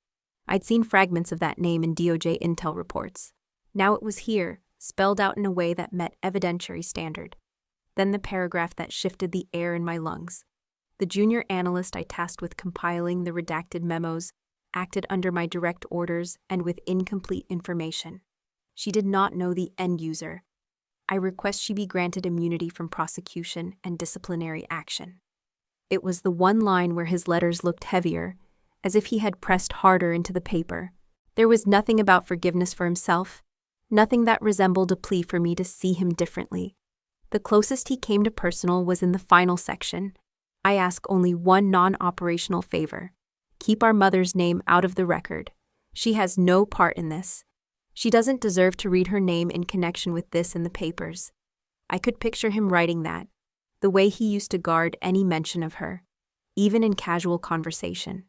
I'd seen fragments of that name in DOJ intel reports. Now it was here, spelled out in a way that met evidentiary standard. Then the paragraph that shifted the air in my lungs. The junior analyst I tasked with compiling the redacted memos acted under my direct orders and with incomplete information. She did not know the end user. I request she be granted immunity from prosecution and disciplinary action. It was the one line where his letters looked heavier, as if he had pressed harder into the paper. There was nothing about forgiveness for himself, nothing that resembled a plea for me to see him differently. The closest he came to personal was in the final section. I ask only one non-operational favor. Keep our mother's name out of the record. She has no part in this. She doesn't deserve to read her name in connection with this in the papers. I could picture him writing that, the way he used to guard any mention of her, even in casual conversation.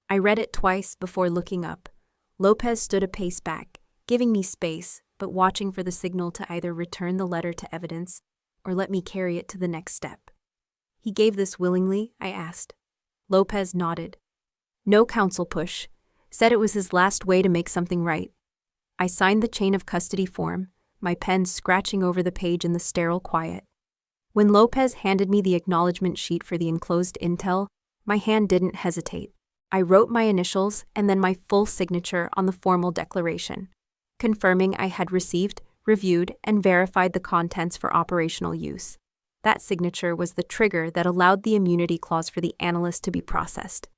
I read it twice before looking up. Lopez stood a pace back, giving me space, but watching for the signal to either return the letter to evidence or let me carry it to the next step. He gave this willingly, I asked. Lopez nodded. No counsel push. Said it was his last way to make something right. I signed the chain of custody form, my pen scratching over the page in the sterile quiet. When Lopez handed me the acknowledgement sheet for the enclosed intel, my hand didn't hesitate. I wrote my initials and then my full signature on the formal declaration, confirming I had received, reviewed, and verified the contents for operational use. That signature was the trigger that allowed the immunity clause for the analyst to be processed.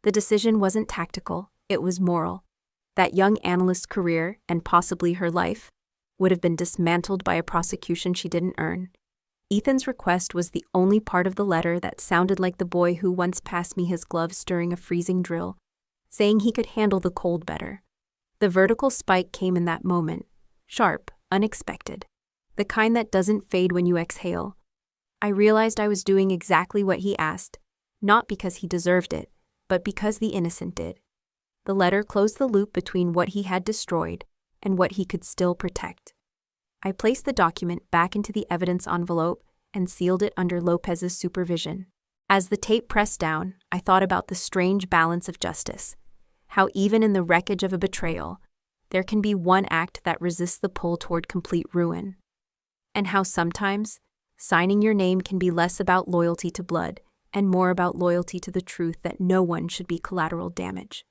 The decision wasn't tactical, it was moral. That young analyst's career, and possibly her life, would have been dismantled by a prosecution she didn't earn. Ethan's request was the only part of the letter that sounded like the boy who once passed me his gloves during a freezing drill, saying he could handle the cold better. The vertical spike came in that moment, sharp, unexpected. the kind that doesn't fade when you exhale. I realized I was doing exactly what he asked, not because he deserved it, but because the innocent did. The letter closed the loop between what he had destroyed and what he could still protect. I placed the document back into the evidence envelope and sealed it under Lopez's supervision. As the tape pressed down, I thought about the strange balance of justice, how even in the wreckage of a betrayal, there can be one act that resists the pull toward complete ruin, and how sometimes signing your name can be less about loyalty to blood and more about loyalty to the truth that no one should be collateral damage.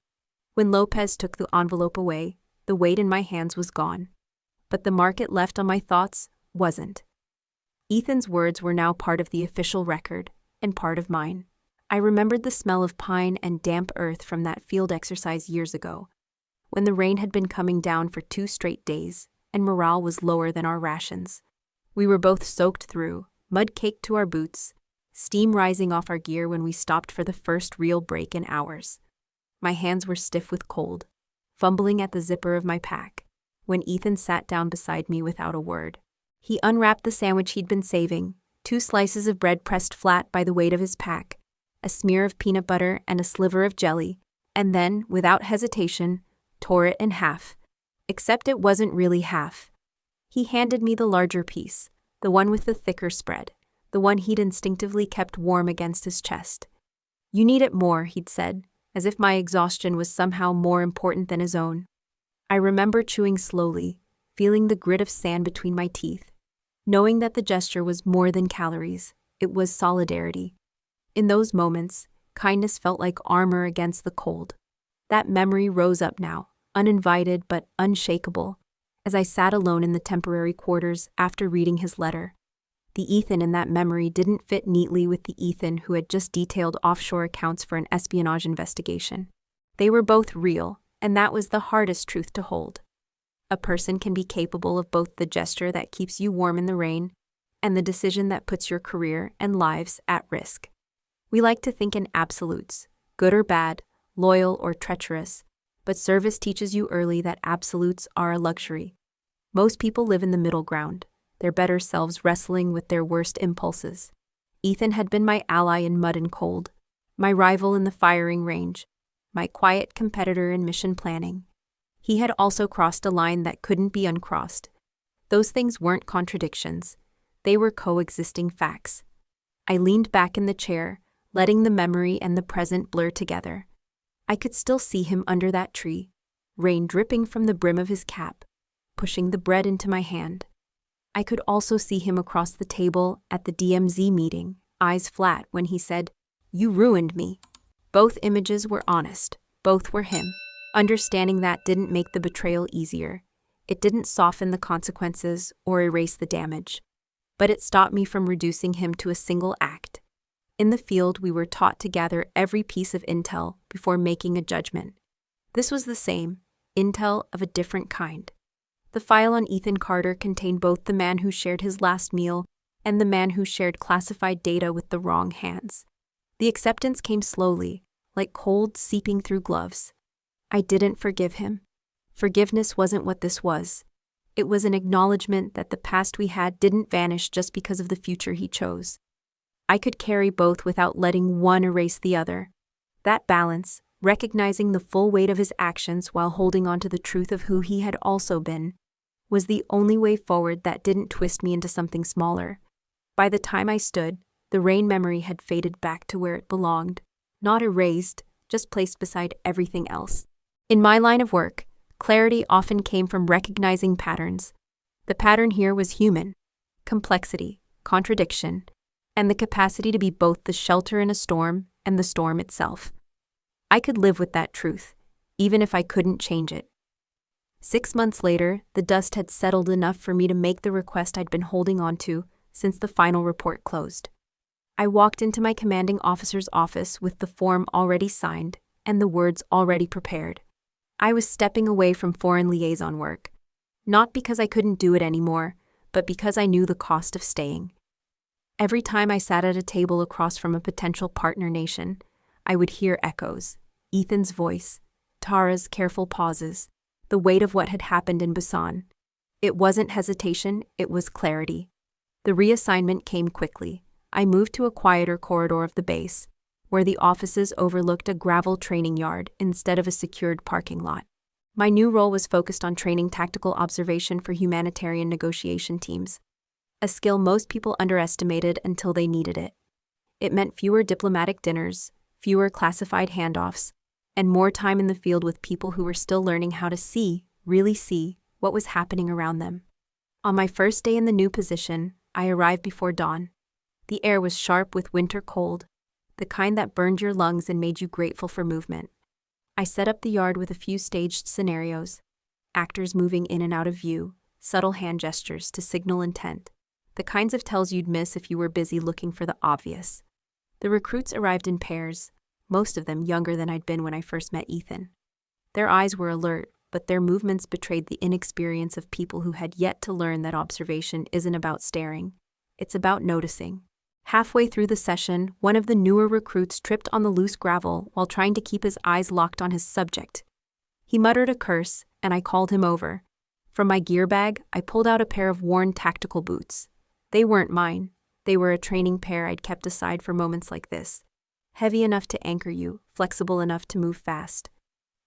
When Lopez took the envelope away, the weight in my hands was gone, but the mark it left on my thoughts wasn't. Ethan's words were now part of the official record and part of mine. I remembered the smell of pine and damp earth from that field exercise years ago, when the rain had been coming down for 2 straight days and morale was lower than our rations. We were both soaked through, mud caked to our boots, steam rising off our gear when we stopped for the first real break in hours. My hands were stiff with cold, fumbling at the zipper of my pack, when Ethan sat down beside me without a word. He unwrapped the sandwich he'd been saving, 2 slices of bread pressed flat by the weight of his pack, a smear of peanut butter and a sliver of jelly, and then, without hesitation, tore it in half. Except it wasn't really half. He handed me the larger piece, the one with the thicker spread, the one he'd instinctively kept warm against his chest. "You need it more," he'd said, as if my exhaustion was somehow more important than his own. I remember chewing slowly, feeling the grit of sand between my teeth, knowing that the gesture was more than calories, it was solidarity. In those moments, kindness felt like armor against the cold. That memory rose up now, uninvited but unshakable, as I sat alone in the temporary quarters after reading his letter. The Ethan in that memory didn't fit neatly with the Ethan who had just detailed offshore accounts for an espionage investigation. They were both real, and that was the hardest truth to hold. A person can be capable of both the gesture that keeps you warm in the rain and the decision that puts your career and lives at risk. We like to think in absolutes, good or bad, loyal or treacherous, but service teaches you early that absolutes are a luxury. Most people live in the middle ground, their better selves wrestling with their worst impulses. Ethan had been my ally in mud and cold, my rival in the firing range, my quiet competitor in mission planning. He had also crossed a line that couldn't be uncrossed. Those things weren't contradictions. They were coexisting facts. I leaned back in the chair, letting the memory and the present blur together. I could still see him under that tree, rain dripping from the brim of his cap, pushing the bread into my hand. I could also see him across the table at the DMZ meeting, eyes flat when he said, "You ruined me." Both images were honest. Both were him. Understanding that didn't make the betrayal easier. It didn't soften the consequences or erase the damage. But it stopped me from reducing him to a single act. In the field, we were taught to gather every piece of intel before making a judgment. This was the same, intel of a different kind. The file on Ethan Carter contained both the man who shared his last meal and the man who shared classified data with the wrong hands. The acceptance came slowly, like cold seeping through gloves. I didn't forgive him. Forgiveness wasn't what this was. It was an acknowledgement that the past we had didn't vanish just because of the future he chose. I could carry both without letting one erase the other. That balance, recognizing the full weight of his actions while holding on to the truth of who he had also been, was the only way forward that didn't twist me into something smaller. By the time I stood, the rain memory had faded back to where it belonged, not erased, just placed beside everything else. In my line of work, clarity often came from recognizing patterns. The pattern here was human, complexity, contradiction, and the capacity to be both the shelter in a storm and the storm itself. I could live with that truth, even if I couldn't change it. 6 months later, the dust had settled enough for me to make the request I'd been holding on to since the final report closed. I walked into my commanding officer's office with the form already signed and the words already prepared. I was stepping away from foreign liaison work, not because I couldn't do it anymore, but because I knew the cost of staying. Every time I sat at a table across from a potential partner nation, I would hear echoes, Ethan's voice, Tara's careful pauses, the weight of what had happened in Busan. It wasn't hesitation, it was clarity. The reassignment came quickly. I moved to a quieter corridor of the base, where the offices overlooked a gravel training yard instead of a secured parking lot. My new role was focused on training tactical observation for humanitarian negotiation teams, a skill most people underestimated until they needed it. It meant fewer diplomatic dinners, fewer classified handoffs, and more time in the field with people who were still learning how to see, really see, what was happening around them. On my first day in the new position, I arrived before dawn. The air was sharp with winter cold, the kind that burned your lungs and made you grateful for movement. I set up the yard with a few staged scenarios, actors moving in and out of view, subtle hand gestures to signal intent, the kinds of tells you'd miss if you were busy looking for the obvious. The recruits arrived in pairs, most of them younger than I'd been when I first met Ethan. Their eyes were alert, but their movements betrayed the inexperience of people who had yet to learn that observation isn't about staring, it's about noticing. Halfway through the session, one of the newer recruits tripped on the loose gravel while trying to keep his eyes locked on his subject. He muttered a curse, and I called him over. From my gear bag, I pulled out a pair of worn tactical boots. They weren't mine. They were a training pair I'd kept aside for moments like this. Heavy enough to anchor you, flexible enough to move fast.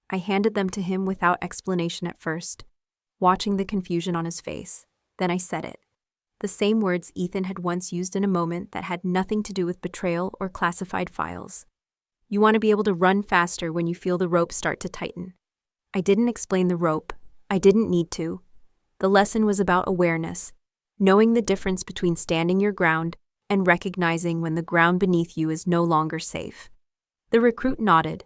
I handed them to him without explanation at first, watching the confusion on his face. Then I said it. The same words Ethan had once used in a moment that had nothing to do with betrayal or classified files. You want to be able to run faster when you feel the rope start to tighten. I didn't explain the rope. I didn't need to. The lesson was about awareness, knowing the difference between standing your ground and recognizing when the ground beneath you is no longer safe. The recruit nodded,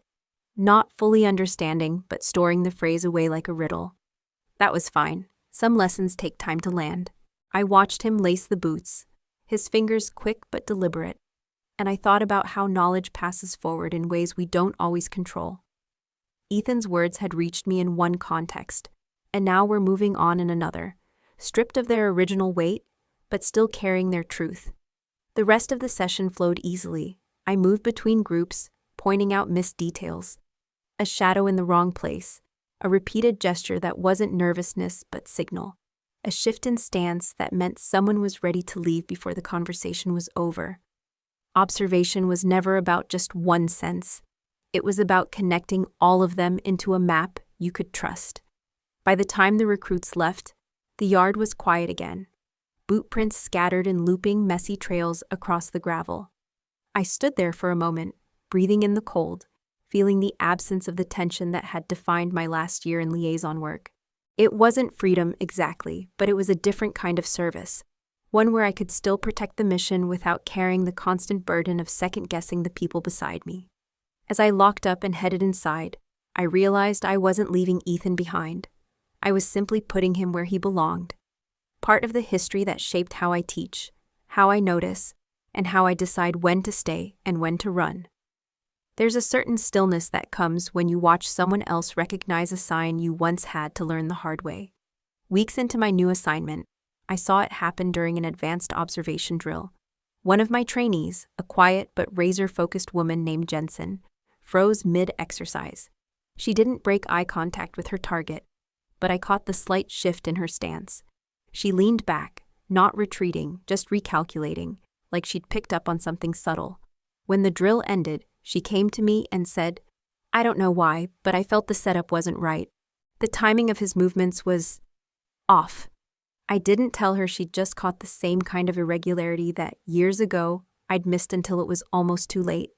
not fully understanding but storing the phrase away like a riddle. That was fine. Some lessons take time to land. I watched him lace the boots, his fingers quick but deliberate, and I thought about how knowledge passes forward in ways we don't always control. Ethan's words had reached me in one context, and now we're moving on in another, stripped of their original weight, but still carrying their truth. The rest of the session flowed easily. I moved between groups, pointing out missed details. A shadow in the wrong place, a repeated gesture that wasn't nervousness but signal. A shift in stance that meant someone was ready to leave before the conversation was over. Observation was never about just one sense. It was about connecting all of them into a map you could trust. By the time the recruits left, the yard was quiet again. Boot prints scattered in looping, messy trails across the gravel. I stood there for a moment, breathing in the cold, feeling the absence of the tension that had defined my last year in liaison work. It wasn't freedom exactly, but it was a different kind of service, one where I could still protect the mission without carrying the constant burden of second-guessing the people beside me. As I locked up and headed inside, I realized I wasn't leaving Ethan behind. I was simply putting him where he belonged. Part of the history that shaped how I teach, how I notice, and how I decide when to stay and when to run. There's a certain stillness that comes when you watch someone else recognize a sign you once had to learn the hard way. Weeks into my new assignment, I saw it happen during an advanced observation drill. One of my trainees, a quiet but razor-focused woman named Jensen, froze mid-exercise. She didn't break eye contact with her target, but I caught the slight shift in her stance. She leaned back, not retreating, just recalculating, like she'd picked up on something subtle. When the drill ended, she came to me and said, "I don't know why, but I felt the setup wasn't right. The timing of his movements was off." I didn't tell her she'd just caught the same kind of irregularity that, years ago, I'd missed until it was almost too late.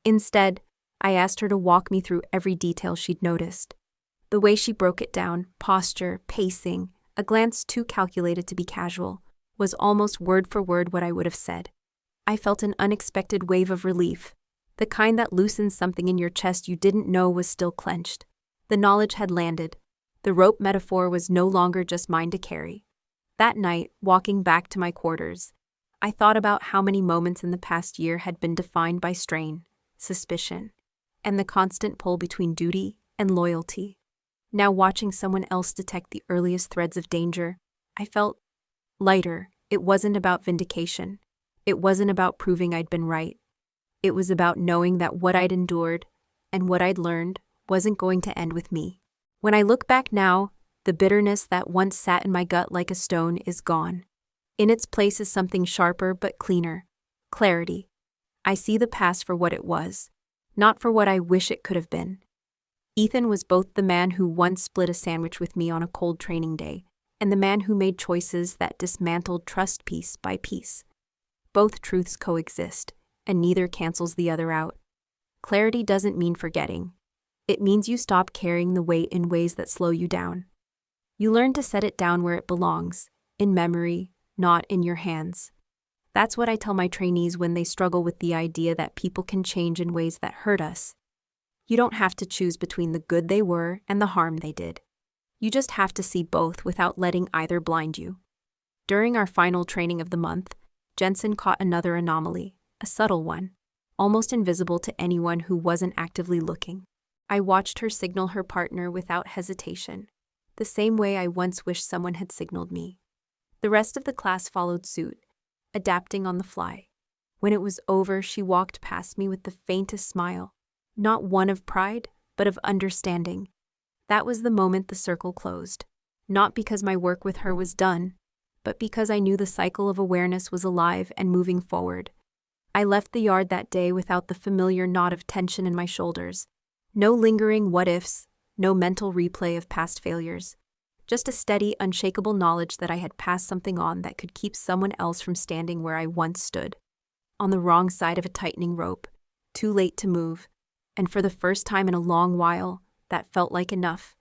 Instead, I asked her to walk me through every detail she'd noticed. The way she broke it down, posture, pacing, a glance too calculated to be casual, was almost word for word what I would have said. I felt an unexpected wave of relief, the kind that loosens something in your chest you didn't know was still clenched. The knowledge had landed. The rope metaphor was no longer just mine to carry. That night, walking back to my quarters, I thought about how many moments in the past year had been defined by strain, suspicion, and the constant pull between duty and loyalty. Now watching someone else detect the earliest threads of danger, I felt lighter. It wasn't about vindication. It wasn't about proving I'd been right. It was about knowing that what I'd endured and what I'd learned wasn't going to end with me. When I look back now, The bitterness that once sat in my gut like a stone is gone. In its place is something sharper but cleaner. Clarity. I see the past for what it was, not for what I wish it could have been. Ethan was both the man who once split a sandwich with me on a cold training day, and the man who made choices that dismantled trust piece by piece. Both truths coexist, and neither cancels the other out. Clarity doesn't mean forgetting. It means you stop carrying the weight in ways that slow you down. You learn to set it down where it belongs, in memory, not in your hands. That's what I tell my trainees when they struggle with the idea that people can change in ways that hurt us. You don't have to choose between the good they were and the harm they did. You just have to see both without letting either blind you. During our final training of the month, Jensen caught another anomaly, a subtle one, almost invisible to anyone who wasn't actively looking. I watched her signal her partner without hesitation, the same way I once wished someone had signaled me. The rest of the class followed suit, adapting on the fly. When it was over, she walked past me with the faintest smile, not one of pride, but of understanding. That was the moment the circle closed, not because my work with her was done, but because I knew the cycle of awareness was alive and moving forward. I left the yard that day without the familiar knot of tension in my shoulders. No lingering what-ifs, no mental replay of past failures. Just a steady, unshakable knowledge that I had passed something on that could keep someone else from standing where I once stood. On the wrong side of a tightening rope, too late to move, and for the first time in a long while, that felt like enough.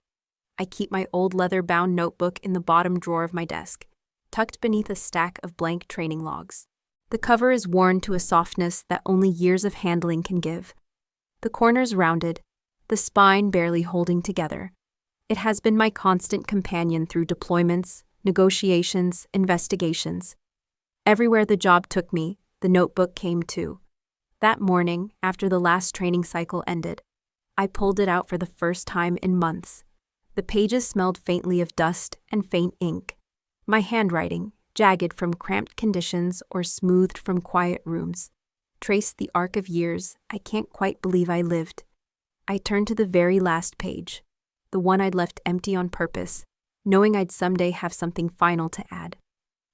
I keep my old leather-bound notebook in the bottom drawer of my desk, tucked beneath a stack of blank training logs. The cover is worn to a softness that only years of handling can give. The corners rounded, the spine barely holding together. It has been my constant companion through deployments, negotiations, investigations. Everywhere the job took me, the notebook came too. That morning, after the last training cycle ended, I pulled it out for the first time in months. The pages smelled faintly of dust and faint ink. My handwriting, jagged from cramped conditions or smoothed from quiet rooms, traced the arc of years I can't quite believe I lived. I turned to the very last page, the one I'd left empty on purpose, knowing I'd someday have something final to add.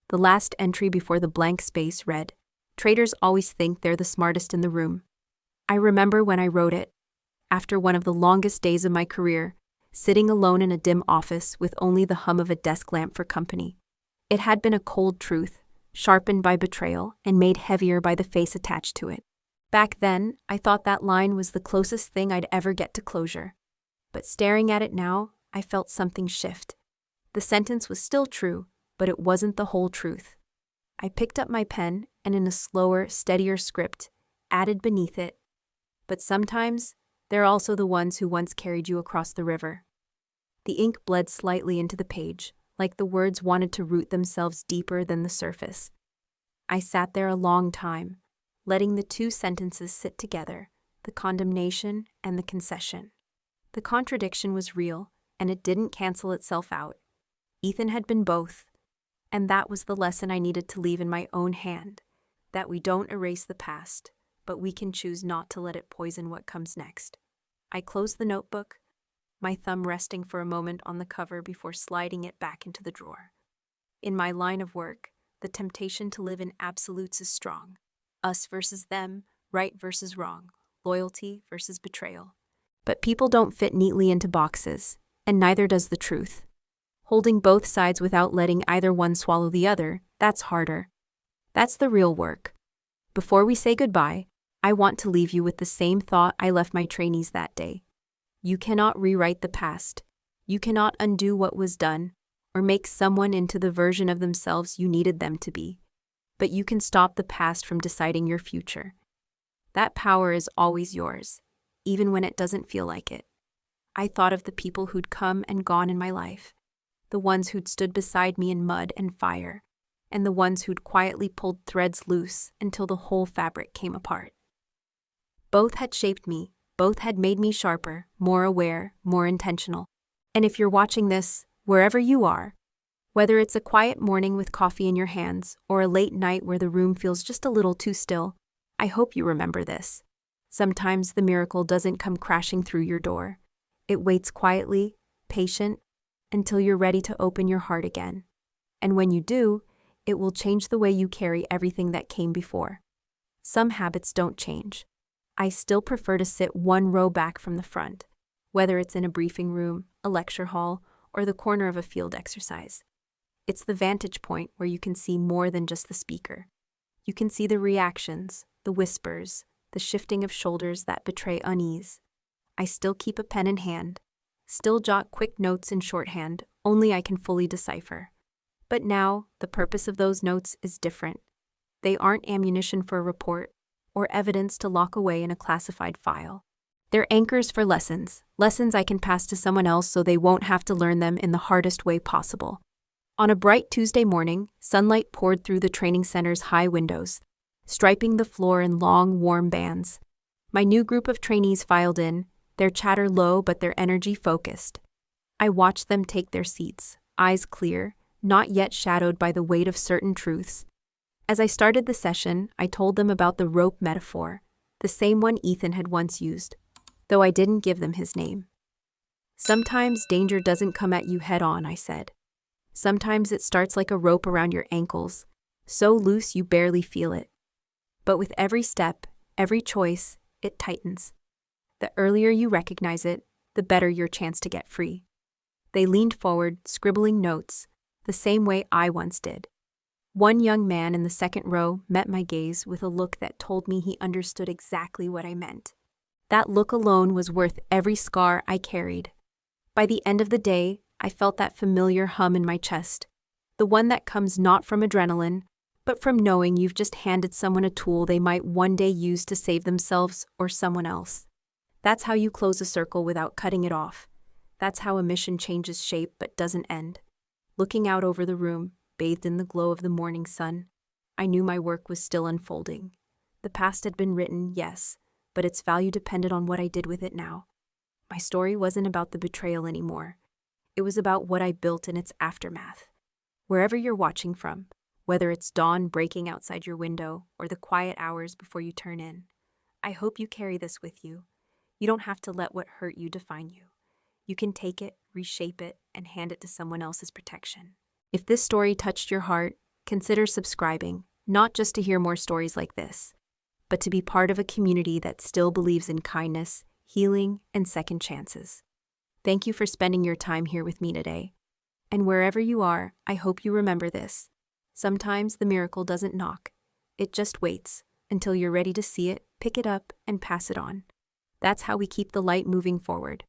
The last entry before the blank space read, "Traitors always think they're the smartest in the room." I remember when I wrote it, after one of the longest days of my career, sitting alone in a dim office with only the hum of a desk lamp for company. It had been a cold truth, sharpened by betrayal and made heavier by the face attached to it. Back then, I thought that line was the closest thing I'd ever get to closure. But staring at it now, I felt something shift. The sentence was still true, but it wasn't the whole truth. I picked up my pen and in a slower, steadier script, added beneath it, "But sometimes, they're also the ones who once carried you across the river." The ink bled slightly into the page, like the words wanted to root themselves deeper than the surface. I sat there a long time, letting the two sentences sit together, the condemnation and the concession. The contradiction was real, and it didn't cancel itself out. Ethan had been both, and that was the lesson I needed to leave in my own hand, that we don't erase the past, but we can choose not to let it poison what comes next. I closed the notebook, my thumb resting for a moment on the cover before sliding it back into the drawer. In my line of work, the temptation to live in absolutes is strong. Us versus them, right versus wrong, loyalty versus betrayal. But people don't fit neatly into boxes, and neither does the truth. Holding both sides without letting either one swallow the other, that's harder. That's the real work. Before we say goodbye, I want to leave you with the same thought I left my trainees that day. You cannot rewrite the past. You cannot undo what was done, or make someone into the version of themselves you needed them to be. But you can stop the past from deciding your future. That power is always yours, even when it doesn't feel like it. I thought of the people who'd come and gone in my life, the ones who'd stood beside me in mud and fire, and the ones who'd quietly pulled threads loose until the whole fabric came apart. Both had shaped me, both had made me sharper, more aware, more intentional. And if you're watching this, wherever you are, whether it's a quiet morning with coffee in your hands or a late night where the room feels just a little too still, I hope you remember this. Sometimes the miracle doesn't come crashing through your door. It waits quietly, patient, until you're ready to open your heart again. And when you do, it will change the way you carry everything that came before. Some habits don't change. I still prefer to sit one row back from the front, whether it's in a briefing room, a lecture hall, or the corner of a field exercise. It's the vantage point where you can see more than just the speaker. You can see the reactions, the whispers, the shifting of shoulders that betray unease. I still keep a pen in hand, still jot quick notes in shorthand only I can fully decipher. But now, the purpose of those notes is different. They aren't ammunition for a report or evidence to lock away in a classified file. They're anchors for lessons I can pass to someone else so they won't have to learn them in the hardest way possible. On a bright Tuesday morning, sunlight poured through the training center's high windows, striping the floor in long, warm bands. My new group of trainees filed in, their chatter low but their energy focused. I watched them take their seats, eyes clear, not yet shadowed by the weight of certain truths. As I started the session, I told them about the rope metaphor, the same one Ethan had once used, though I didn't give them his name. Sometimes danger doesn't come at you head on, I said. Sometimes it starts like a rope around your ankles, so loose you barely feel it. But with every step, every choice, it tightens. The earlier you recognize it, the better your chance to get free. They leaned forward, scribbling notes, the same way I once did. One young man in the second row met my gaze with a look that told me he understood exactly what I meant. That look alone was worth every scar I carried. By the end of the day, I felt that familiar hum in my chest, the one that comes not from adrenaline, but from knowing you've just handed someone a tool they might one day use to save themselves or someone else. That's how you close a circle without cutting it off. That's how a mission changes shape but doesn't end. Looking out over the room, bathed in the glow of the morning sun, I knew my work was still unfolding. The past had been written, yes, but its value depended on what I did with it now. My story wasn't about the betrayal anymore. It was about what I built in its aftermath. Wherever you're watching from, whether it's dawn breaking outside your window or the quiet hours before you turn in, I hope you carry this with you. You don't have to let what hurt you define you. You can take it, reshape it, and hand it to someone else's protection. If this story touched your heart, consider subscribing, not just to hear more stories like this, but to be part of a community that still believes in kindness, healing, and second chances. Thank you for spending your time here with me today. And wherever you are, I hope you remember this. Sometimes the miracle doesn't knock. It just waits until you're ready to see it, pick it up, and pass it on. That's how we keep the light moving forward.